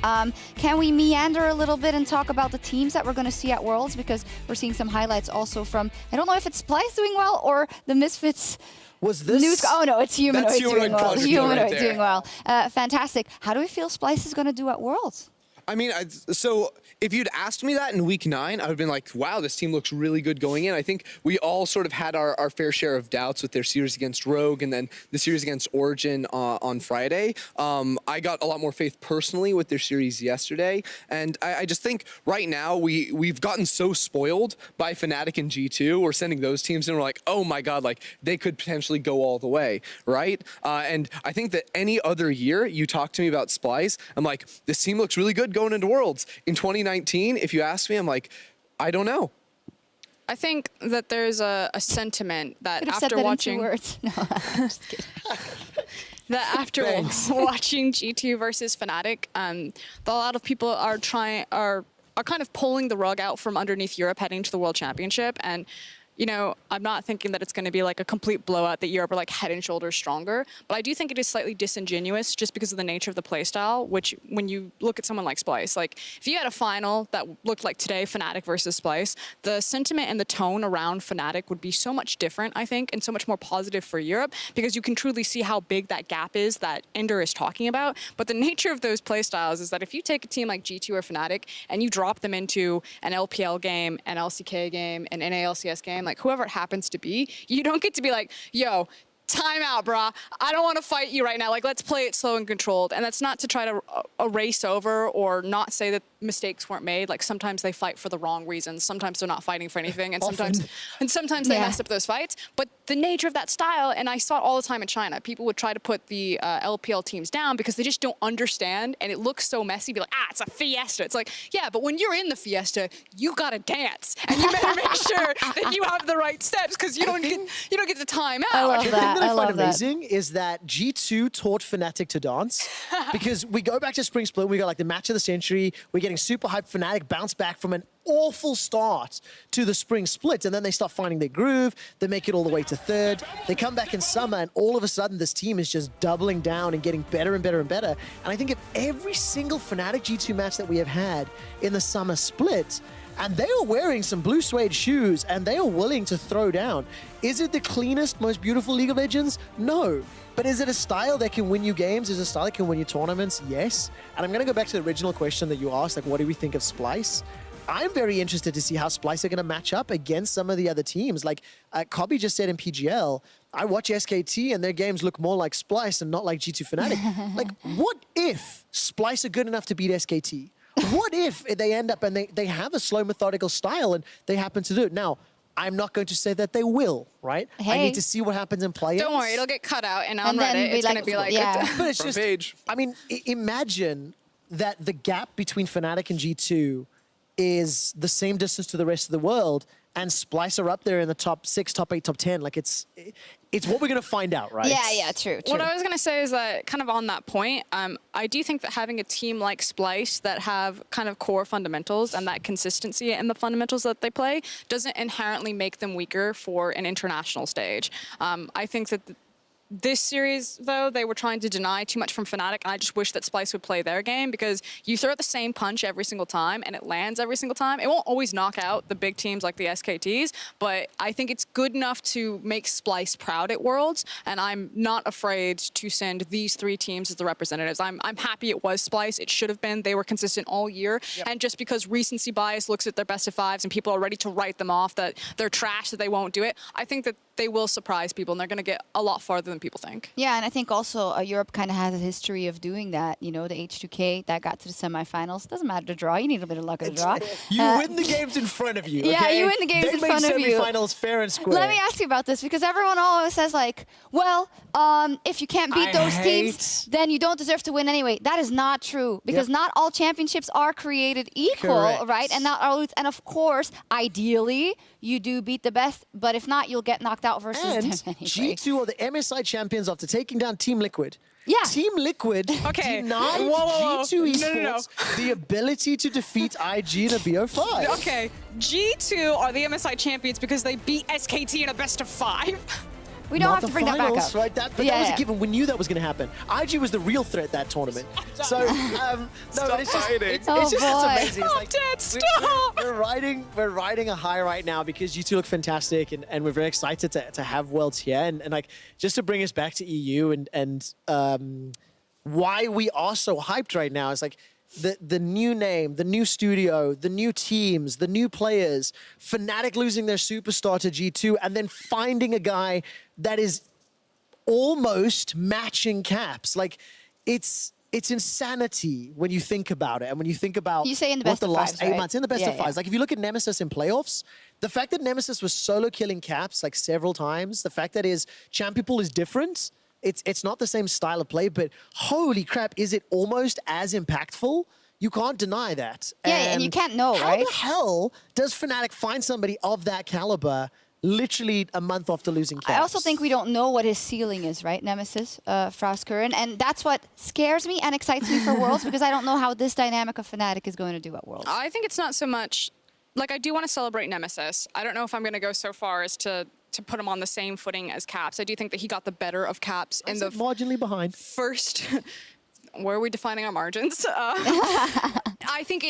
[SPEAKER 1] Can we meander a little bit and talk about the teams that we're going to see at Worlds? Because we're seeing some highlights also from, I don't know if it's Splyce doing well or the Misfits.
[SPEAKER 7] Was this?
[SPEAKER 1] Oh no, it's Humanoid doing well.
[SPEAKER 5] Humanoid right
[SPEAKER 1] doing well. Fantastic. How do we feel Splyce is going to do at Worlds?
[SPEAKER 5] I mean, so if you'd asked me that in week 9, I would have been like, wow, this team looks really good going in. I think we all sort of had our fair share of doubts with their series against Rogue and then the series against Origin on Friday. I got a lot more faith personally with their series yesterday. And I just think right now we've gotten so spoiled by Fnatic and G2. We're sending those teams in. We're like, oh my God, like they could potentially go all the way, right? And I think that any other year you talk to me about Splyce, I'm like, this team looks really good going into Worlds. In 2019, if you ask me, I'm like, I don't know.
[SPEAKER 6] I think that there's a sentiment that
[SPEAKER 1] Could have
[SPEAKER 6] after
[SPEAKER 1] said that
[SPEAKER 6] watching
[SPEAKER 1] in 2 words. No, I'm just kidding.
[SPEAKER 6] that after watching G2 versus Fnatic, a lot of people are kind of pulling the rug out from underneath Europe heading to the World Championship. And I'm not thinking that it's going to be like a complete blowout, that Europe are like head and shoulders stronger. But I do think it is slightly disingenuous just because of the nature of the playstyle, which when you look at someone like Splyce, like if you had a final that looked like today, Fnatic versus Splyce, the sentiment and the tone around Fnatic would be so much different, I think, and so much more positive for Europe, because you can truly see how big that gap is that Ender is talking about. But the nature of those playstyles is that if you take a team like G2 or Fnatic and you drop them into an LPL game, an LCK game, an NALCS game, like whoever it happens to be, you don't get to be like, yo, time out, brah. I don't want to fight you right now. Like, let's play it slow and controlled. And that's not to try to erase over or not say that mistakes weren't made. Like, sometimes they fight for the wrong reasons. Sometimes they're not fighting for anything. And sometimes they mess up those fights. But the nature of that style, and I saw it all the time in China, people would try to put the LPL teams down because they just don't understand. And it looks so messy. Be like, it's a fiesta. It's like, yeah, but when you're in the fiesta, you got to dance. And you better make sure that you have the right steps, because you don't get the time out.
[SPEAKER 1] I love that.
[SPEAKER 7] The thing that I find amazing is that G2 taught Fnatic to dance, because we go back to Spring Split, we got like the match of the century, we're getting getting super hyped. Fnatic bounce back from an awful start to the spring split, and then they start finding their groove. They make it all the way to third. They come back in summer, and all of a sudden, this team is just doubling down and getting better and better and better. And I think of every single Fnatic G2 match that we have had in the summer split, and they are wearing some blue suede shoes, and they are willing to throw down. Is it the cleanest, most beautiful League of Legends? No. But is it a style that can win you games? Is it a style that can win you tournaments? Yes. And I'm going to go back to the original question that you asked, like, what do we think of Splyce? I'm very interested to see how Splyce are going to match up against some of the other teams. Like Cobby just said in PGL, I watch SKT and their games look more like Splyce and not like G2 Fnatic. Like, what if Splyce are good enough to beat SKT? What if they end up and they have a slow, methodical style and they happen to do it? Now, I'm not going to say that they will, right?
[SPEAKER 1] Hey.
[SPEAKER 7] I need to see what happens in play-ins.
[SPEAKER 6] Don't worry, it'll get cut out, and on
[SPEAKER 1] And then
[SPEAKER 6] Reddit,
[SPEAKER 1] be
[SPEAKER 6] it's going to be like,
[SPEAKER 1] yeah.
[SPEAKER 7] But it's
[SPEAKER 5] Front
[SPEAKER 7] just,
[SPEAKER 5] page.
[SPEAKER 7] I mean, imagine that the gap between Fnatic and G2 is the same distance to the rest of the world, and Splyce are up there in the top 6, top 8, top 10. Like, it's what we're going to find out, right?
[SPEAKER 1] Yeah, true.
[SPEAKER 6] What I was going to say is that kind of on that point, I do think that having a team like Splyce that have kind of core fundamentals and that consistency in the fundamentals that they play doesn't inherently make them weaker for an international stage. I think that this series, though, they were trying to deny too much from Fnatic, and I just wish that Splyce would play their game, because you throw the same punch every single time, and it lands every single time. It won't always knock out the big teams like the SKTs, but I think it's good enough to make Splyce proud at Worlds, and I'm not afraid to send these 3 teams as the representatives. I'm happy it was Splyce. It should have been. They were consistent all year, and just because recency bias looks at their best of 5s and people are ready to write them off, that they're trash, that they won't do it, I think that they will surprise people, and they're going to get a lot farther than people think.
[SPEAKER 1] Yeah, and I think also Europe kind of has a history of doing that. You know, the H2K that got to the semifinals. Doesn't matter to draw. You need a bit of luck to draw.
[SPEAKER 7] You win the games in front of you.
[SPEAKER 1] Yeah,
[SPEAKER 7] okay?
[SPEAKER 1] you win the games in front of you.
[SPEAKER 7] They make semifinals fair and square.
[SPEAKER 1] Let me ask you about this, because everyone always says, like, well, if you can't beat those teams, then you don't deserve to win anyway. That is not true, because not all championships are created equal,
[SPEAKER 7] Correct.
[SPEAKER 1] right? And not all, and of course, ideally, you do beat the best, but if not, you'll get knocked out versus
[SPEAKER 7] And
[SPEAKER 1] them anyway.
[SPEAKER 7] G2 are the MSI champions after taking down Team Liquid.
[SPEAKER 1] Yeah.
[SPEAKER 7] Team Liquid
[SPEAKER 6] Okay.
[SPEAKER 7] denied
[SPEAKER 6] Whoa.
[SPEAKER 7] G2 esports
[SPEAKER 6] No.
[SPEAKER 7] the ability to defeat IG in a BO5.
[SPEAKER 6] Okay, G2 are the MSI champions because they beat SKT in a best of 5.
[SPEAKER 1] We don't
[SPEAKER 7] Not
[SPEAKER 1] have to
[SPEAKER 7] the
[SPEAKER 1] bring that back
[SPEAKER 7] finals,
[SPEAKER 1] up.
[SPEAKER 7] right? But that
[SPEAKER 1] Yeah,
[SPEAKER 7] was a
[SPEAKER 1] yeah.
[SPEAKER 7] given. We knew that was going to happen. IG was the real threat that tournament. So, no, but it's just,
[SPEAKER 5] fighting.
[SPEAKER 7] it's
[SPEAKER 1] Oh,
[SPEAKER 7] just it's
[SPEAKER 1] boy.
[SPEAKER 7] amazing. It's
[SPEAKER 6] Stop,
[SPEAKER 7] like,
[SPEAKER 6] Dad, stop!
[SPEAKER 7] we're riding a high right now because you two look fantastic, and we're very excited to have Worlds here. And like, just to bring us back to EU and why we are so hyped right now is like, the new name, the new studio, the new teams, the new players, Fnatic losing their superstar to G2, and then finding a guy that is almost matching Caps. Like, it's insanity when you think about it, and when you think about
[SPEAKER 1] You say in the
[SPEAKER 7] what
[SPEAKER 1] best
[SPEAKER 7] the
[SPEAKER 1] of
[SPEAKER 7] last
[SPEAKER 1] fives,
[SPEAKER 7] 8
[SPEAKER 1] right?
[SPEAKER 7] months in the best
[SPEAKER 1] Yeah,
[SPEAKER 7] of fives.
[SPEAKER 1] yeah.
[SPEAKER 7] Like, if you look at Nemesis in playoffs, the fact that Nemesis was solo killing Caps like several times, the fact that his champion pool is different. It's not the same style of play, but holy crap, is it almost as impactful? You can't deny that.
[SPEAKER 1] Yeah, and you can't know,
[SPEAKER 7] how
[SPEAKER 1] right?
[SPEAKER 7] the hell does Fnatic find somebody of that caliber literally a month after losing Caps?
[SPEAKER 1] I also think we don't know what his ceiling is, right, Nemesis, Frostkuren, and that's what scares me and excites me for Worlds, because I don't know how this dynamic of Fnatic is going to do at Worlds.
[SPEAKER 6] I think it's not so much, like, I do want to celebrate Nemesis. I don't know if I'm going to go so far as to put him on the same footing as Caps. I do think that he got the better of Caps in the
[SPEAKER 7] marginally behind.
[SPEAKER 6] first. Where are we defining our margins? I think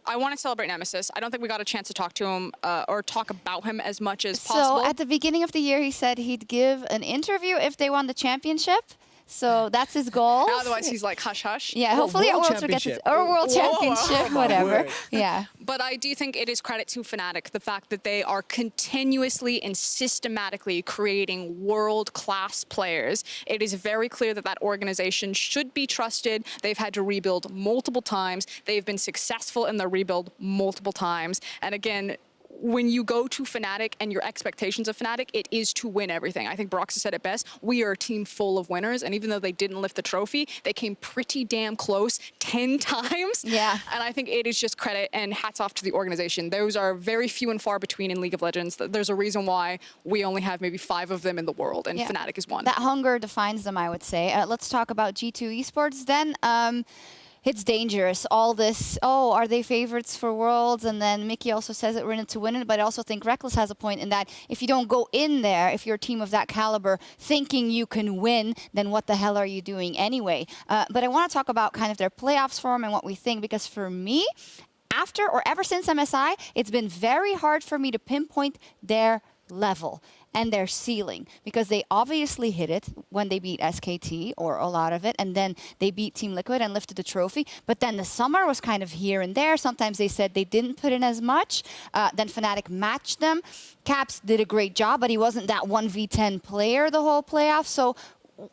[SPEAKER 6] I want to celebrate Nemesis. I don't think we got a chance to talk to him or talk about him as much as possible.
[SPEAKER 1] So at the beginning of the year, he said he'd give an interview if they won the championship. So that's his goal.
[SPEAKER 6] Otherwise, he's like hush hush.
[SPEAKER 1] Yeah, hopefully at
[SPEAKER 7] World
[SPEAKER 1] Worlds we'll get to,
[SPEAKER 7] Championship.
[SPEAKER 1] or World
[SPEAKER 6] Whoa.
[SPEAKER 1] Championship,
[SPEAKER 6] Oh,
[SPEAKER 1] whatever.
[SPEAKER 7] word.
[SPEAKER 1] Yeah.
[SPEAKER 6] But I do think it is credit to Fnatic, the fact that they are continuously and systematically creating world-class players. It is very clear that that organization should be trusted. They've had to rebuild multiple times. They've been successful in their rebuild multiple times. And again, when you go to Fnatic and your expectations of Fnatic, it is to win everything. I think Brox has said it best. We are a team full of winners, and even though they didn't lift the trophy, they came pretty damn close 10 times.
[SPEAKER 1] Yeah.
[SPEAKER 6] And I think it is just credit and hats off to the organization. Those are very few and far between in League of Legends. There's a reason why we only have maybe 5 of them in the world, and
[SPEAKER 1] Yeah.
[SPEAKER 6] Fnatic is one.
[SPEAKER 1] That hunger defines them, I would say. Let's talk about G2 esports then. It's dangerous. All this, oh, are they favorites for Worlds? And then Mickey also says that we're in it to win it. But I also think Reckless has a point in that if you don't go in there, if you're a team of that caliber, thinking you can win, then what the hell are you doing anyway? But I want to talk about kind of their playoffs form and what we think, because for me, after or ever since MSI, it's been very hard for me to pinpoint their level and their ceiling, because they obviously hit it when they beat SKT, or a lot of it, and then they beat Team Liquid and lifted the trophy. But then the summer was kind of here and there. Sometimes they said they didn't put in as much. Then Fnatic matched them. Caps did a great job, but he wasn't that 1v10 player the whole playoff. So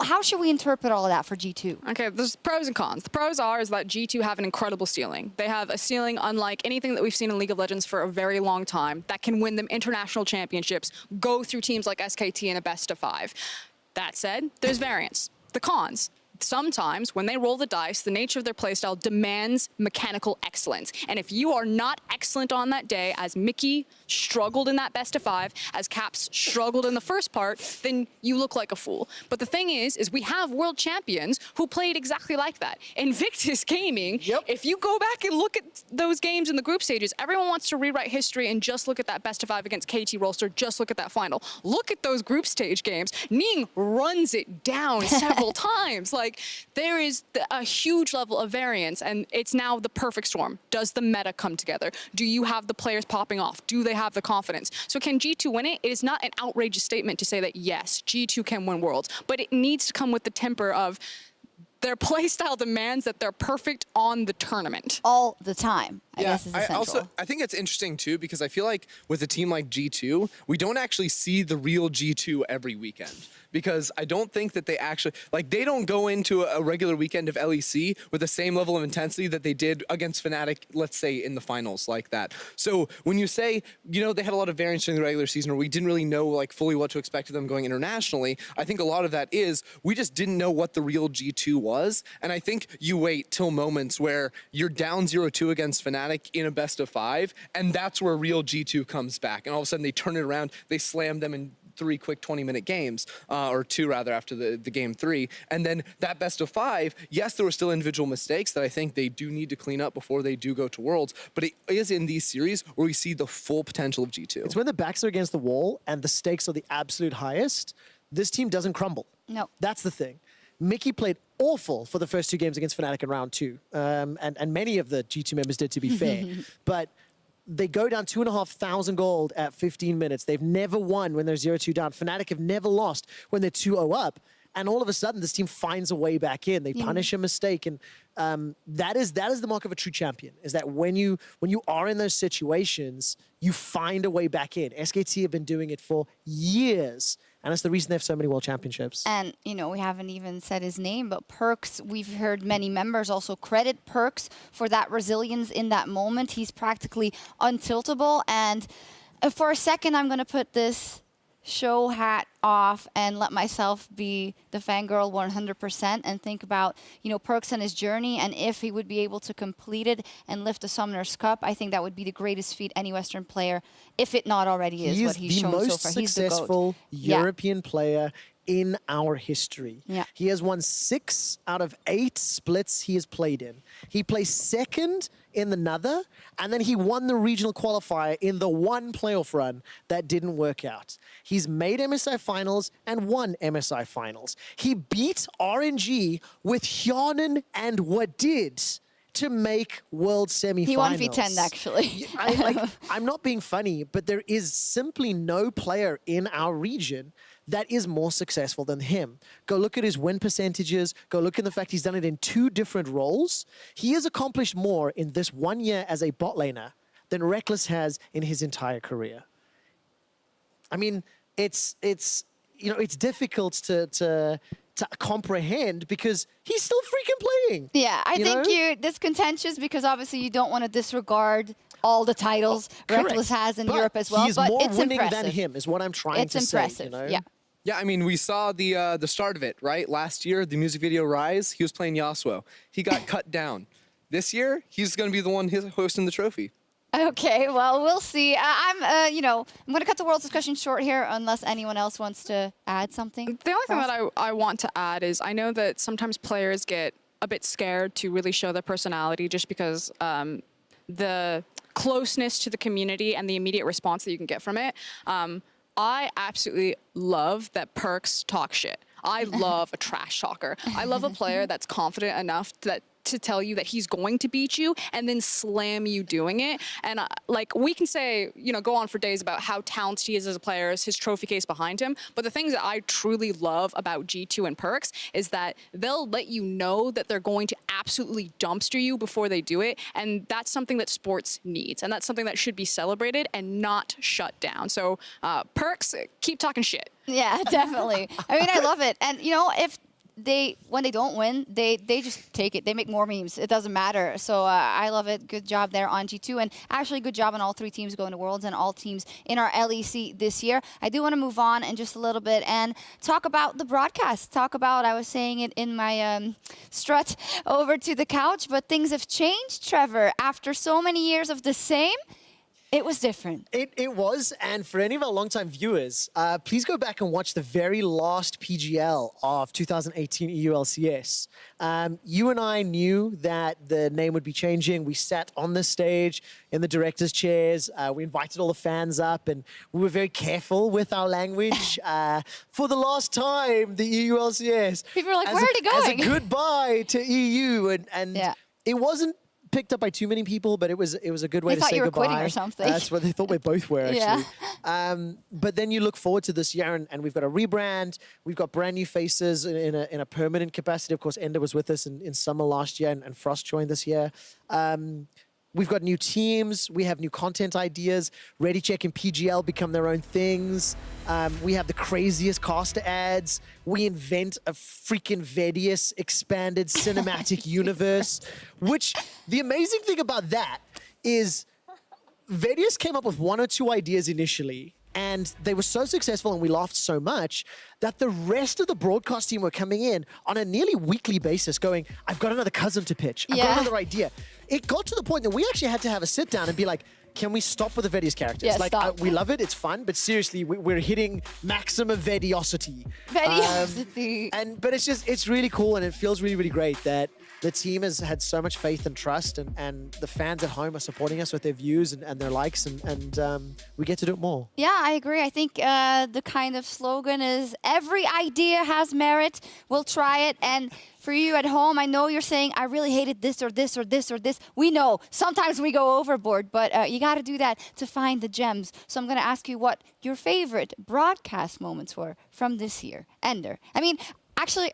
[SPEAKER 1] how should we interpret all of that for G2?
[SPEAKER 6] Okay, there's pros and cons. The pros is that G2 have an incredible ceiling. They have a ceiling unlike anything that we've seen in League of Legends for a very long time that can win them international championships, go through teams like SKT in a best of 5. That said, there's variance. The cons. Sometimes when they roll the dice, the nature of their playstyle demands mechanical excellence. And if you are not excellent on that day, as Mickey struggled in that best of 5, as Caps struggled in the first part, then you look like a fool. But the thing is we have world champions who played exactly like that. Invictus Gaming, if you go back and look at those games in the group stages, everyone wants to rewrite history and just look at that best of 5 against KT Rolster, just look at that final. Look at those group stage games. Ning runs it down several times. Like, there is a huge level of variance, and it's now the perfect storm. Does the meta come together? Do you have the players popping off? Do they have the confidence? So can G2 win it? It is not an outrageous statement to say that, yes, G2 can win Worlds, but it needs to come with the temper of their playstyle demands that they're perfect on the tournament.
[SPEAKER 1] All the time, I guess is essential.
[SPEAKER 5] I think it's interesting too, because I feel like with a team like G2, we don't actually see the real G2 every weekend. Because I don't think that they actually, like, they don't go into a regular weekend of LEC with the same level of intensity that they did against Fnatic, let's say, in the finals like that. So when you say, you know, they had a lot of variance during the regular season, or we didn't really know, like, fully what to expect of them going internationally, I think a lot of that is we just didn't know what the real G2 was. And I think you wait till moments where you're down 0-2 against Fnatic in a best of 5, and that's where real G2 comes back. And all of a sudden they turn it around, they slam them in 3 quick 20-minute games, or 2 rather after the game 3. And then that best of 5, yes, there were still individual mistakes that I think they do need to clean up before they do go to Worlds, but it is in these series where we see the full potential of G2.
[SPEAKER 7] It's when the backs are against the wall and the stakes are the absolute highest, this team doesn't crumble.
[SPEAKER 1] No.
[SPEAKER 7] That's the thing. Mickey played awful for the first 2 games against Fnatic in round 2. And many of the G2 members did, to be fair. But they go down 2,500 gold at 15 minutes. They've never won when they're 0-2 down. Fnatic have never lost when they're 2-0 up. And all of a sudden, this team finds a way back in. They punish a mistake. And that is the mark of a true champion, is that when you are in those situations, you find a way back in. SKT have been doing it for years. And that's the reason they have so many world championships.
[SPEAKER 1] And, you know, we haven't even said his name, but Perkz, we've heard many members also credit Perkz for that resilience in that moment. He's practically untiltable. And for a second, I'm going to put this show hat off and let myself be the fangirl 100% and think about, you know, Perkz and his journey, and if he would be able to complete it and lift the Summoner's Cup, I think that would be the greatest feat any Western player, if it not already is, what he's shown so far.
[SPEAKER 7] He's the most successful European player in our history.
[SPEAKER 1] Yeah.
[SPEAKER 7] He has won 6 out of 8 splits he has played in. He placed 2nd in another, and then he won the regional qualifier in the one playoff run that didn't work out. He's made MSI finals and won MSI finals. He beat RNG with Hjarnan and Wadid to make world semifinals.
[SPEAKER 1] He won V10 actually.
[SPEAKER 7] I'm not being funny, but there is simply no player in our region that is more successful than him. Go look at his win percentages. Go look at the fact he's done it in 2 different roles. He has accomplished more in this 1 year as a bot laner than Reckless has in his entire career. I mean, it's difficult to comprehend because he's still freaking playing.
[SPEAKER 1] Yeah, I think this contentious because obviously you don't want to disregard all the titles Reckless has in Europe as well.
[SPEAKER 7] He's
[SPEAKER 1] but
[SPEAKER 7] more
[SPEAKER 1] it's
[SPEAKER 7] winning
[SPEAKER 1] impressive.
[SPEAKER 7] than him, is what I'm trying to say.
[SPEAKER 1] It's impressive,
[SPEAKER 7] You know?
[SPEAKER 1] yeah.
[SPEAKER 5] Yeah, I mean, we saw the start of it, right? Last year, the music video Rise, he was playing Yasuo. He got cut down. This year, he's going to be the one hosting the trophy.
[SPEAKER 1] Okay, well, we'll see. I'm going to cut the Worlds discussion short here unless anyone else wants to add something.
[SPEAKER 6] The only thing that I want to add is I know that sometimes players get a bit scared to really show their personality just because the closeness to the community and the immediate response that you can get from it. I absolutely love that Perks talk shit. I love a trash talker. I love a player that's confident enough to tell you that he's going to beat you and then slam you doing it. And like we can say, you know, go on for days about how talented he is as a player, his trophy case behind him. But the things that I truly love about G2 and Perks is that they'll let you know that they're going to absolutely dumpster you before they do it. And that's something that sports needs. And that's something that should be celebrated and not shut down. So Perks, keep talking shit.
[SPEAKER 1] Yeah, definitely. I mean, I love it. And, you know, when they don't win, they just take it. They make more memes. It doesn't matter. So I love it. Good job there on G2. And actually, good job on all 3 teams going to Worlds and all teams in our LEC this year. I do want to move on in just a little bit and talk about the broadcast. Talk about, I was saying it in my strut over to the couch, but things have changed, Trevor. After so many years of the same, it was different.
[SPEAKER 7] It was, and for any of our longtime viewers, please go back and watch the very last PGL of 2018 EULCS. You and I knew that the name would be changing. We sat on the stage in the director's chairs. We invited all the fans up, and we were very careful with our language. For the last time, the EULCS.
[SPEAKER 1] People were like, where are they going?
[SPEAKER 7] As a goodbye to EU, and
[SPEAKER 1] yeah.
[SPEAKER 7] It wasn't picked up by too many people, but it was a good way to say goodbye.
[SPEAKER 1] They thought you were quitting or something.
[SPEAKER 7] That's what they thought we both were, actually.
[SPEAKER 1] Yeah.
[SPEAKER 7] But then you look forward to this year, and we've got a rebrand. We've got brand new faces in a permanent capacity. Of course, Ender was with us in summer last year, and Frost joined this year. We've got new teams. We have new content ideas. ReadyCheck and PGL become their own things. We have the craziest caster ads. We invent a freaking VODS expanded cinematic universe, which the amazing thing about that is VODS came up with 1 or 2 ideas initially, and they were so successful and we laughed so much that the rest of the broadcast team were coming in on a nearly weekly basis going, I've got another cousin to pitch. I've got another idea. It got to the point that we actually had to have a sit down and be like, can we stop with the VODS characters?
[SPEAKER 1] Yeah,
[SPEAKER 7] like,
[SPEAKER 1] stop.
[SPEAKER 7] We love it, it's fun, but seriously, we're hitting maximum VODosity.
[SPEAKER 1] VODosity.
[SPEAKER 7] But it's really cool, and it feels really, really great that the team has had so much faith and trust, and the fans at home are supporting us with their views and their likes, and we get to do it more.
[SPEAKER 1] Yeah, I agree. I think the kind of slogan is every idea has merit. We'll try it. And for you at home, I know you're saying, I really hated this or this or this or this. We know. Sometimes we go overboard, but you got to do that to find the gems. So I'm going to ask you what your favorite broadcast moments were from this year. Ender. I mean, actually,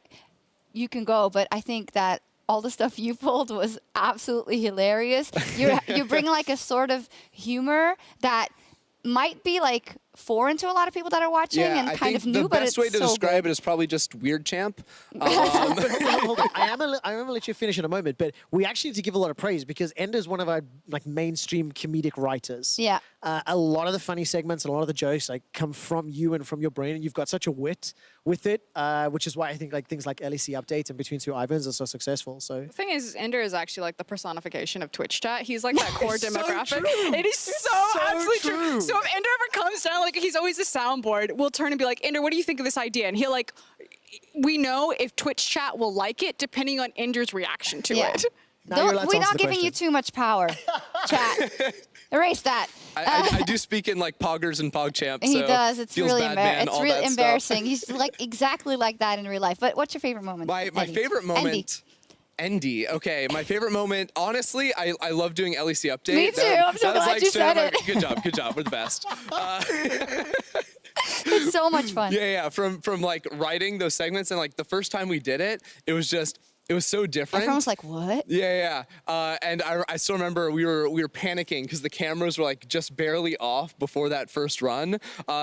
[SPEAKER 1] you can go, but I think that all the stuff you pulled was absolutely hilarious. You bring like a sort of humor that might be like foreign to a lot of people that are watching and kind of new, but it's
[SPEAKER 5] the best way to
[SPEAKER 1] so
[SPEAKER 5] describe
[SPEAKER 1] good.
[SPEAKER 5] it is probably just weird champ.
[SPEAKER 7] But hold on. I'm gonna let you finish in a moment, but we actually need to give a lot of praise because Ender's one of our like mainstream comedic writers.
[SPEAKER 1] Yeah.
[SPEAKER 7] A lot of the funny segments and a lot of the jokes like come from you and from your brain, and you've got such a wit with it, which is why I think like things like LEC Update and Between Two Ivans are so successful. So
[SPEAKER 6] The thing is, Ender is actually like the personification of Twitch chat. He's like that core
[SPEAKER 7] so
[SPEAKER 6] demographic.
[SPEAKER 7] true.
[SPEAKER 6] It is so absolutely true. So if Ender ever comes down, like he's always a soundboard, we'll turn and be like, Ender, what do you think of this idea? And he'll like, we know if Twitch chat will like it depending on Ender's reaction to it.
[SPEAKER 7] Now you're allowed to
[SPEAKER 1] We're
[SPEAKER 7] answer
[SPEAKER 1] not
[SPEAKER 7] the
[SPEAKER 1] giving you
[SPEAKER 7] question.
[SPEAKER 1] too much power, chat. Erase that.
[SPEAKER 5] I do speak in like poggers and PogChamp.
[SPEAKER 1] He
[SPEAKER 5] so
[SPEAKER 1] does. It's
[SPEAKER 5] feels
[SPEAKER 1] really
[SPEAKER 5] bad, man, all that stuff.
[SPEAKER 1] embarrassing. He's like exactly like that in real life. But what's your favorite moment?
[SPEAKER 5] My
[SPEAKER 1] Eddie?
[SPEAKER 5] favorite moment. Endy. Okay, my favorite moment. Honestly, I love doing LEC Update.
[SPEAKER 1] Me too. I'm so
[SPEAKER 5] that was,
[SPEAKER 1] glad you
[SPEAKER 5] straight
[SPEAKER 1] said
[SPEAKER 5] up
[SPEAKER 1] it.
[SPEAKER 5] Good job. Good job. We're the best.
[SPEAKER 1] It's so much fun.
[SPEAKER 5] Yeah. From like writing those segments, and like the first time we did it, it was so different.
[SPEAKER 1] Everyone was like, what?
[SPEAKER 5] Yeah. And I still remember we were panicking because the cameras were like just barely off before that first run.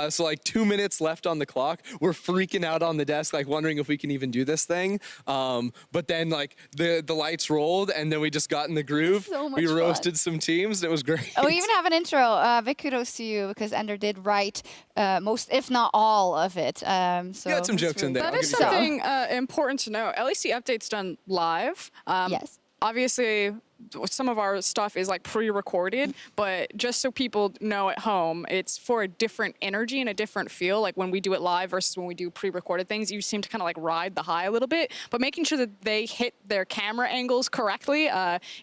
[SPEAKER 5] So like 2 minutes left on the clock. We're freaking out on the desk, like wondering if we can even do this thing. But then like the lights rolled, and then we just got in the groove.
[SPEAKER 1] So much
[SPEAKER 5] we
[SPEAKER 1] fun.
[SPEAKER 5] roasted some teams. It was great.
[SPEAKER 1] Oh, we even have an intro. Big kudos to you because Ender did write most, if not all, of it. So
[SPEAKER 5] You had some
[SPEAKER 1] it's
[SPEAKER 5] jokes in there.
[SPEAKER 6] That
[SPEAKER 5] I'll
[SPEAKER 6] is
[SPEAKER 5] give you that.
[SPEAKER 6] something important to know. LEC Update's done live.
[SPEAKER 1] Yes.
[SPEAKER 6] Obviously, some of our stuff is like pre-recorded, but just so people know at home, it's for a different energy and a different feel. Like when we do it live versus when we do pre-recorded things, you seem to kind of like ride the high a little bit, but making sure that they hit their camera angles correctly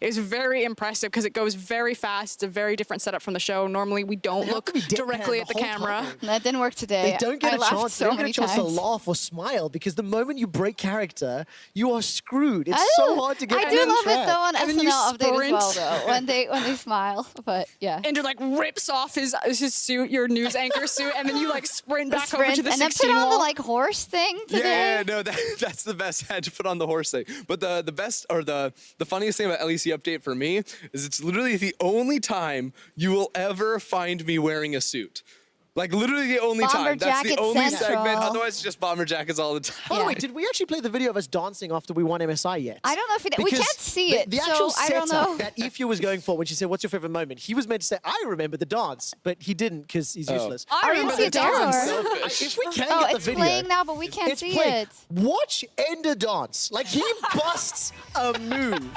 [SPEAKER 6] is very impressive because it goes very fast. It's a very different setup from the show. Normally we don't
[SPEAKER 7] have
[SPEAKER 6] look
[SPEAKER 7] to be deadpan
[SPEAKER 6] directly at the
[SPEAKER 7] whole
[SPEAKER 6] camera.
[SPEAKER 7] time.
[SPEAKER 1] That didn't work today.
[SPEAKER 7] They don't get
[SPEAKER 1] I
[SPEAKER 7] a
[SPEAKER 1] laughed
[SPEAKER 7] chance.
[SPEAKER 1] so
[SPEAKER 7] They don't get a
[SPEAKER 1] many
[SPEAKER 7] chance to
[SPEAKER 1] times.
[SPEAKER 7] laugh or smile because the moment you break character, you are screwed. It's so hard to get
[SPEAKER 1] I
[SPEAKER 7] back
[SPEAKER 1] do
[SPEAKER 7] on
[SPEAKER 1] love
[SPEAKER 7] track.
[SPEAKER 1] it though on
[SPEAKER 6] And then you
[SPEAKER 1] SNL update as well
[SPEAKER 6] sprint.
[SPEAKER 1] though when they smile. But yeah.
[SPEAKER 6] Andrew like rips off his suit, your news anchor suit, and then you like sprint back over
[SPEAKER 1] Sprint,
[SPEAKER 6] to the
[SPEAKER 1] and then
[SPEAKER 6] 16
[SPEAKER 1] put on
[SPEAKER 6] wall.
[SPEAKER 1] the like horse thing today.
[SPEAKER 5] Yeah, no, that's the best. I had to put on the horse thing. But the best or the funniest thing about LEC update for me is it's literally the only time you will ever find me wearing a suit. Like literally the only
[SPEAKER 1] Bomber
[SPEAKER 5] time. That's the
[SPEAKER 1] jacket
[SPEAKER 5] only
[SPEAKER 1] central.
[SPEAKER 5] segment. Otherwise, it's just bomber jackets all the time.
[SPEAKER 7] By the
[SPEAKER 1] Yeah.
[SPEAKER 7] way, did we actually play the video of us dancing after we won MSI yet?
[SPEAKER 1] I don't know if we
[SPEAKER 7] Because
[SPEAKER 1] can't see it.
[SPEAKER 7] The
[SPEAKER 1] so
[SPEAKER 7] actual
[SPEAKER 1] I don't
[SPEAKER 7] setup
[SPEAKER 1] know.
[SPEAKER 7] that Ifya was going for when she said, "What's your favorite moment?" He was meant to say, "I remember the dance," but he didn't because he's useless.
[SPEAKER 1] Are you
[SPEAKER 6] remember
[SPEAKER 1] see
[SPEAKER 6] the
[SPEAKER 1] it there,
[SPEAKER 6] dance.
[SPEAKER 1] or-
[SPEAKER 7] If we can
[SPEAKER 1] Oh,
[SPEAKER 7] get the
[SPEAKER 1] it's
[SPEAKER 7] video,
[SPEAKER 1] playing now, but we can't
[SPEAKER 7] it's
[SPEAKER 1] see
[SPEAKER 7] playing.
[SPEAKER 1] it.
[SPEAKER 7] Watch Ender dance. Like he busts a move.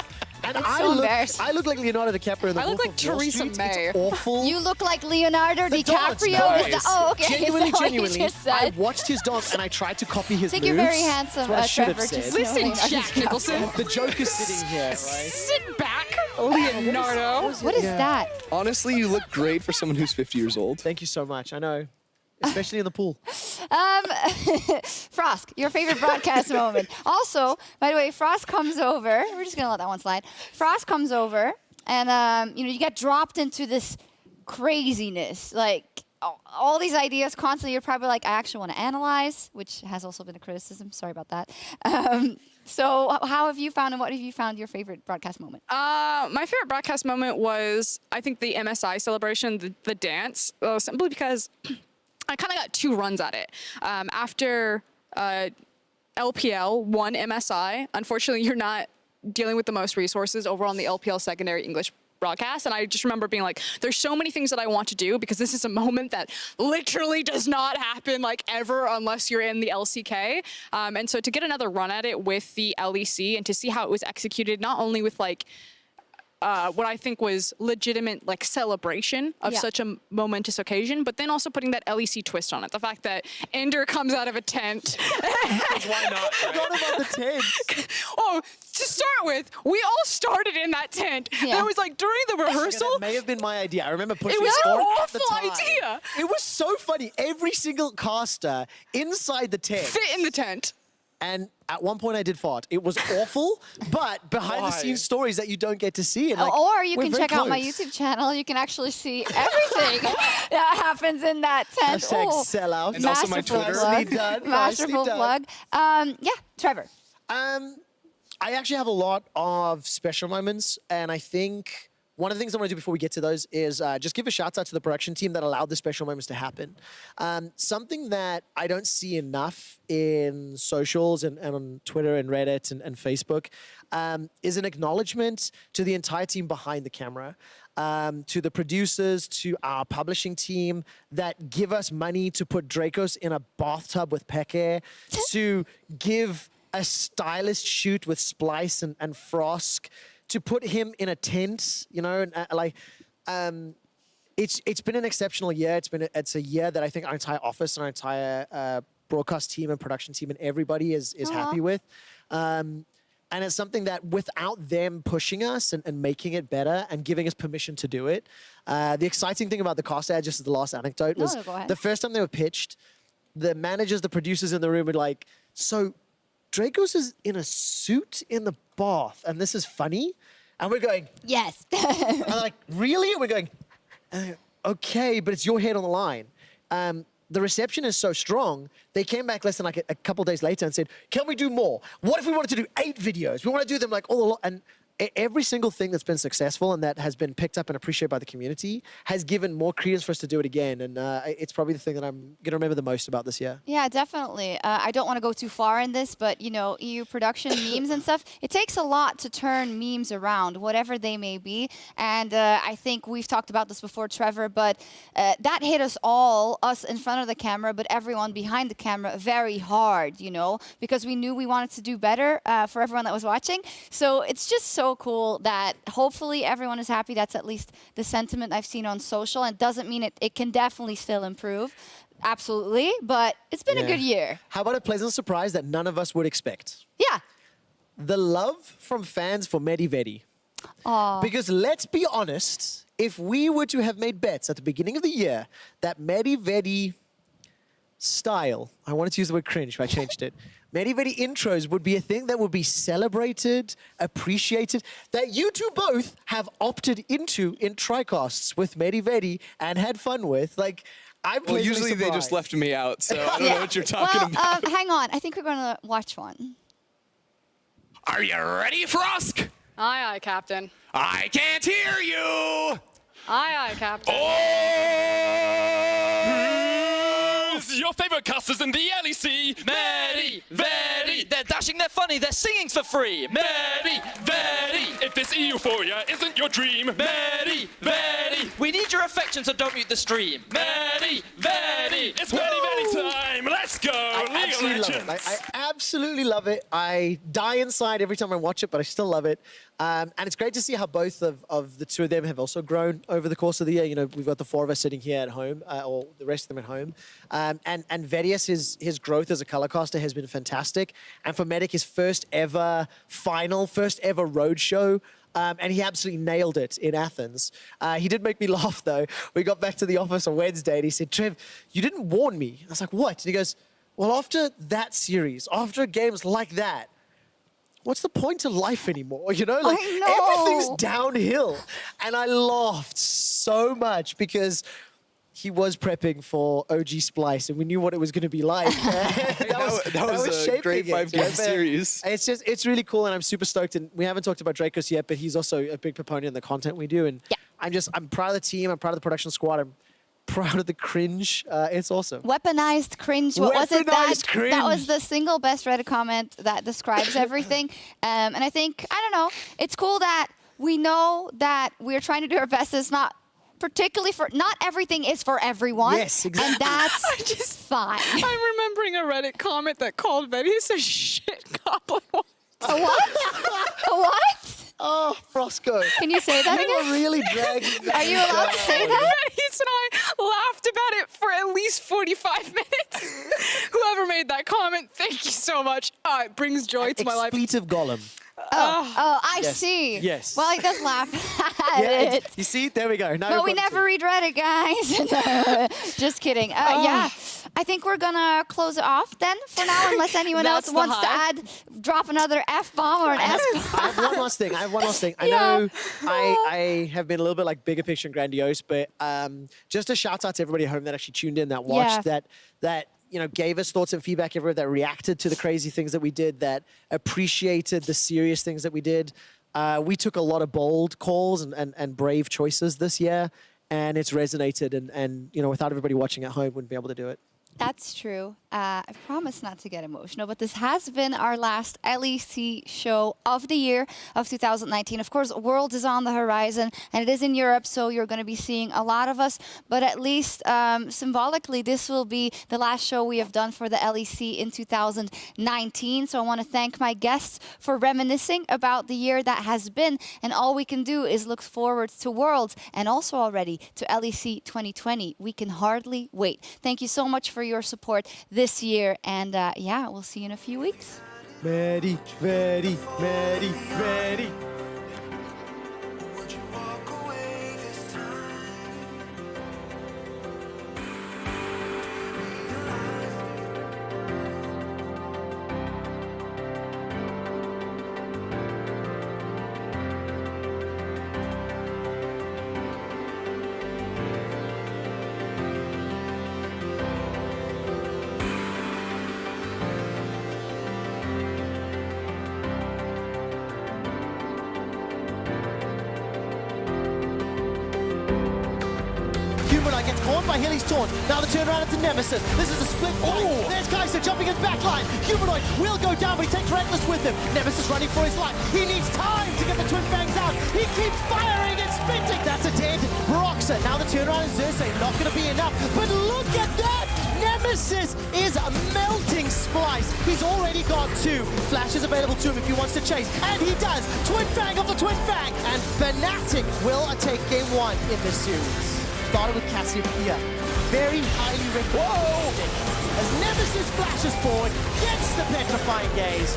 [SPEAKER 7] And
[SPEAKER 1] so embarrassing.
[SPEAKER 7] I look like Leonardo DiCaprio in the
[SPEAKER 6] I look
[SPEAKER 7] Wolf
[SPEAKER 6] like
[SPEAKER 7] of Wall
[SPEAKER 6] Theresa
[SPEAKER 7] Street.
[SPEAKER 6] May.
[SPEAKER 7] It's awful.
[SPEAKER 1] You look like Leonardo
[SPEAKER 7] The dance,
[SPEAKER 1] DiCaprio.
[SPEAKER 7] nice.
[SPEAKER 1] Is that, oh, okay.
[SPEAKER 7] Genuinely,
[SPEAKER 1] Is that what you
[SPEAKER 7] genuinely,
[SPEAKER 1] just
[SPEAKER 7] I
[SPEAKER 1] said?
[SPEAKER 7] watched his dance and I tried to copy his
[SPEAKER 1] I think
[SPEAKER 7] moves.
[SPEAKER 1] you're very handsome,
[SPEAKER 7] That's what I should have
[SPEAKER 1] Trevor.
[SPEAKER 7] said.
[SPEAKER 1] Just
[SPEAKER 6] Listen,
[SPEAKER 1] knowing.
[SPEAKER 6] Jack Nicholson.
[SPEAKER 7] The Joker's sitting here, right?
[SPEAKER 6] Sit back, Leonardo.
[SPEAKER 1] What is that?
[SPEAKER 5] Honestly, you look great for someone who's 50 years old.
[SPEAKER 7] Thank you so much. I know. Especially in the pool.
[SPEAKER 1] Frosk, your favorite broadcast moment. Also, by the way, Frost comes over. We're just gonna let that one slide. Frost comes over, and you get dropped into this craziness, like all these ideas constantly. You're probably like, I actually want to analyze, which has also been a criticism. Sorry about that. So, how have you found, and what have you found your favorite broadcast moment?
[SPEAKER 6] My favorite broadcast moment was, I think, the MSI celebration, the dance, simply because I kind of got two runs at it. After LPL won MSI, unfortunately, you're not dealing with the most resources over on the LPL secondary English broadcast, and I just remember being like, there's so many things that I want to do because this is a moment that literally does not happen like ever unless you're in the LCK. And so to get another run at it with the LEC and to see how it was executed, not only with like what I think was legitimate like celebration of
[SPEAKER 1] Yeah.
[SPEAKER 6] such a momentous occasion, but then also putting that LEC twist on it. The fact that Ender comes out of a tent.
[SPEAKER 2] Why not?
[SPEAKER 7] Forgot about the tent.
[SPEAKER 6] Oh, to start with, we all started in that tent.
[SPEAKER 1] Yeah.
[SPEAKER 6] There was like during the rehearsal,
[SPEAKER 7] That may have been my idea. I remember pushing
[SPEAKER 6] was
[SPEAKER 7] it
[SPEAKER 6] an
[SPEAKER 7] forward at the
[SPEAKER 6] awful
[SPEAKER 7] time.
[SPEAKER 6] idea.
[SPEAKER 7] It was so funny. Every single caster inside the tent.
[SPEAKER 6] fit in the tent.
[SPEAKER 7] And at one point I did fart. It was awful, but behind the scenes stories that you don't get to see. And like,
[SPEAKER 1] Or you
[SPEAKER 7] we're
[SPEAKER 1] can
[SPEAKER 7] very
[SPEAKER 1] check out my
[SPEAKER 7] close.
[SPEAKER 1] YouTube channel. You can actually see everything that happens in that tent.
[SPEAKER 7] Hashtag
[SPEAKER 1] Oh,
[SPEAKER 7] sellout.
[SPEAKER 5] And also my
[SPEAKER 1] masterful
[SPEAKER 5] Twitter.
[SPEAKER 1] plug.
[SPEAKER 7] Nicely done,
[SPEAKER 1] Masterful
[SPEAKER 7] nicely done.
[SPEAKER 1] plug. Yeah, Trevor.
[SPEAKER 7] I actually have a lot of special moments, and I think one of the things I want to do before we get to those is just give a shout out to the production team that allowed the special moments to happen. Something that I don't see enough in socials and on Twitter and Reddit and Facebook is an acknowledgement to the entire team behind the camera. To the producers, to our publishing team that give us money to put Dracos in a bathtub with Peke, to give a stylist shoot with Splyce and Frosk, to put him in a tent, and it's been an exceptional year. It's a year that I think our entire office and our entire broadcast team and production team and everybody is happy with. And it's something that without them pushing us and making it better and giving us permission to do it, the exciting thing about the cast ad, just as the last anecdote, was
[SPEAKER 1] No, go ahead.
[SPEAKER 7] the first time they were pitched, the managers, the producers in the room were like, so Dracos is in a suit in the bath and this is funny? And we're going,
[SPEAKER 1] Yes.
[SPEAKER 7] and they're like, really? And we're going, okay, but it's your head on the line. The reception is so strong, they came back less than like a couple days later and said, can we do more? What if we wanted to do 8 videos? We want to do them like all along. And every single thing that's been successful and that has been picked up and appreciated by the community has given more credence for us to do it again. And it's probably the thing that I'm going to remember the most about this year.
[SPEAKER 1] Yeah, definitely. I don't want to go too far in this, but EU production memes and stuff, it takes a lot to turn memes around, whatever they may be. And I think we've talked about this before, Trevor, but that hit us all, us in front of the camera, but everyone behind the camera very hard, because we knew we wanted to do better for everyone that was watching. So it's just so so cool that hopefully everyone is happy. That's at least the sentiment I've seen on social. And it doesn't mean it can definitely still improve. Absolutely. But it's been a good year.
[SPEAKER 7] How about a pleasant surprise that none of us would expect?
[SPEAKER 1] Yeah.
[SPEAKER 7] The love from fans for Medivedi. Because let's be honest, if we were to have made bets at the beginning of the year that Medivedi style, I wanted to use the word cringe, but I changed it. Medivedi intros would be a thing that would be celebrated, appreciated, that you two both have opted into in tricasts with Medivedi and had fun with. Like, I'm
[SPEAKER 5] Well, usually
[SPEAKER 7] surprised.
[SPEAKER 5] they just left me out, so I don't know what you're talking about.
[SPEAKER 1] Hang on. I think we're going to watch one.
[SPEAKER 8] Are you ready, Frosk?
[SPEAKER 6] Aye, aye, Captain.
[SPEAKER 8] I can't hear you.
[SPEAKER 6] Aye, aye, Captain.
[SPEAKER 8] Who's your favorite casters in the LEC?
[SPEAKER 9] Mary, very. They're dashing, they're funny, they're singing for free. Mary, very.
[SPEAKER 8] If this euphoria isn't your dream,
[SPEAKER 9] Mary, very. We need your affection, so don't mute the stream. Mary, very.
[SPEAKER 8] it's very time. Let's go,
[SPEAKER 7] I
[SPEAKER 8] League of
[SPEAKER 7] absolutely love it.
[SPEAKER 8] Legends.
[SPEAKER 7] Like, I absolutely love it. I die inside every time I watch it, but I still love it. And it's great to see how both of the two of them have also grown over the course of the year. You know, we've got the four of us sitting here at home, or the rest of them at home. And Vedius, his growth as a color caster has been fantastic. And for Medic, his first ever final, first ever road show. And he absolutely nailed it in Athens. He did make me laugh, though. We got back to the office on Wednesday, and he said, Trev, you didn't warn me. I was like, what? And he goes, well, after that series, after games like that, what's the point of life anymore? You know, like
[SPEAKER 1] I know.
[SPEAKER 7] everything's downhill. And I laughed so much because he was prepping for OG Splyce, and we knew what it was going to be like.
[SPEAKER 5] That was a
[SPEAKER 7] shaping
[SPEAKER 5] great
[SPEAKER 7] it.
[SPEAKER 5] 5-game
[SPEAKER 7] Yeah,
[SPEAKER 5] series.
[SPEAKER 7] it's really cool, and I'm super stoked. And we haven't talked about Dracos yet, but he's also a big proponent in the content we do. And I'm proud of the team. I'm proud of the production squad. I'm proud of the cringe. It's awesome.
[SPEAKER 1] Weaponized cringe. What was it?
[SPEAKER 7] Weaponized cringe.
[SPEAKER 1] That was the single best Reddit comment that describes everything. And I think, I don't know, it's cool that we know that we're trying to do our best. It's not particularly for, not everything is for everyone.
[SPEAKER 7] Yes, exactly.
[SPEAKER 1] And that's fine.
[SPEAKER 6] I'm remembering a Reddit comment that called Vedius a shit goblin.
[SPEAKER 1] A what? A what?
[SPEAKER 7] Oh, Frosco.
[SPEAKER 1] Can you say that
[SPEAKER 7] You
[SPEAKER 1] again?
[SPEAKER 7] were really dragging that.
[SPEAKER 1] Are you allowed to say that?
[SPEAKER 6] Vedius and I laughed about it for at least 45 minutes. Whoever made that comment, thank you so much. It brings joy to my life.
[SPEAKER 7] Expletive golem.
[SPEAKER 1] Oh, I
[SPEAKER 7] Yes.
[SPEAKER 1] see.
[SPEAKER 7] Yes.
[SPEAKER 1] Well, he does laugh at it.
[SPEAKER 7] You see? There we go. Now
[SPEAKER 1] But
[SPEAKER 7] we've
[SPEAKER 1] we
[SPEAKER 7] got
[SPEAKER 1] never read Reddit, guys. Just kidding. Yeah, I think we're gonna close it off then for now, unless anyone else
[SPEAKER 6] That's the
[SPEAKER 1] wants to
[SPEAKER 6] high.
[SPEAKER 1] drop another F-bomb or an S-bomb.
[SPEAKER 7] I have one last thing. I
[SPEAKER 1] Yeah.
[SPEAKER 7] know I have been a little bit like bigger picture and grandiose, but just a shout out to everybody at home that actually tuned in, that watched, that you know, gave us thoughts and feedback, everybody that reacted to the crazy things that we did, that appreciated the serious things that we did. We took a lot of bold calls and brave choices this year, and it's resonated. And you know, without everybody watching at home, wouldn't be able to do it.
[SPEAKER 1] That's true. I promise not to get emotional, but this has been our last LEC show of the year of 2019. Of course, Worlds is on the horizon, and it is in Europe, so you're going to be seeing a lot of us. But at least symbolically, this will be the last show we have done for the LEC in 2019. So I want to thank my guests for reminiscing about the year that has been. And all we can do is look forward to Worlds and also already to LEC 2020. We can hardly wait. Thank you so much for your support this year, and yeah, we'll see you in a few weeks.
[SPEAKER 7] Ready. Humanoid gets caught by Hilly's taunt. Now the turnaround into Nemesis. This is a split fight. There's Kaiser jumping his backline. Humanoid will go down, but he takes Reckless with him. Nemesis running for his life. He needs time to get the Twin Fangs out. He keeps firing and spitting. That's a dead Broxer. Now the turnaround is Xerxes. Not going to be enough. But look at that! Nemesis is melting Splyce. He's already got 2. Flash is available to him if he wants to chase. And he does. Twin Fang of the Twin Fnatic will take game 1 in this series. Started with Cassiopeia. Very highly recommended. As Nemesis flashes forward, gets the petrifying gaze,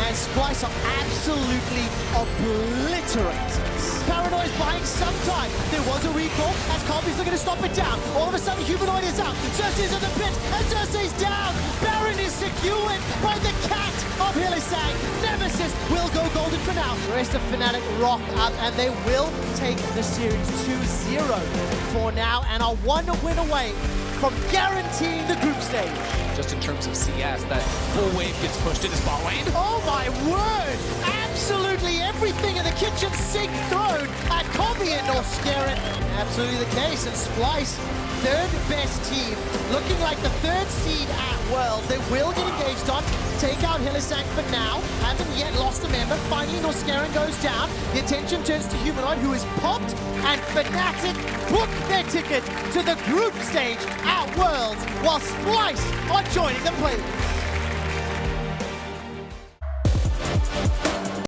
[SPEAKER 7] and Splyce are absolutely obliterated. Paranoid's buying some time. There was a recall as Colby's looking to stop it down. All of a sudden, Humanoid is out. Cersei's in the pit, and Cersei's down. Baron is secured by the cat of Hylissang. Nemesis will go golden for now. The rest of Fnatic rock up, and they will take the series 2-0 for now, and are 1 win away from guaranteeing the group stage.
[SPEAKER 10] Just in terms of CS, that full wave gets pushed into spot lane.
[SPEAKER 7] Oh my word! Absolutely everything in the kitchen sink thrown at Colby and Norskeren. Absolutely the case, and Splyce, third best team, looking like the 3rd seed at Worlds. They will get engaged on, take out Hylissang for now, haven't yet lost a member. Finally, Norskeren goes down. The attention turns to Humanoid, who is popped, and Fnatic book their ticket to the group stage at Worlds, while Splyce are joining the playoffs.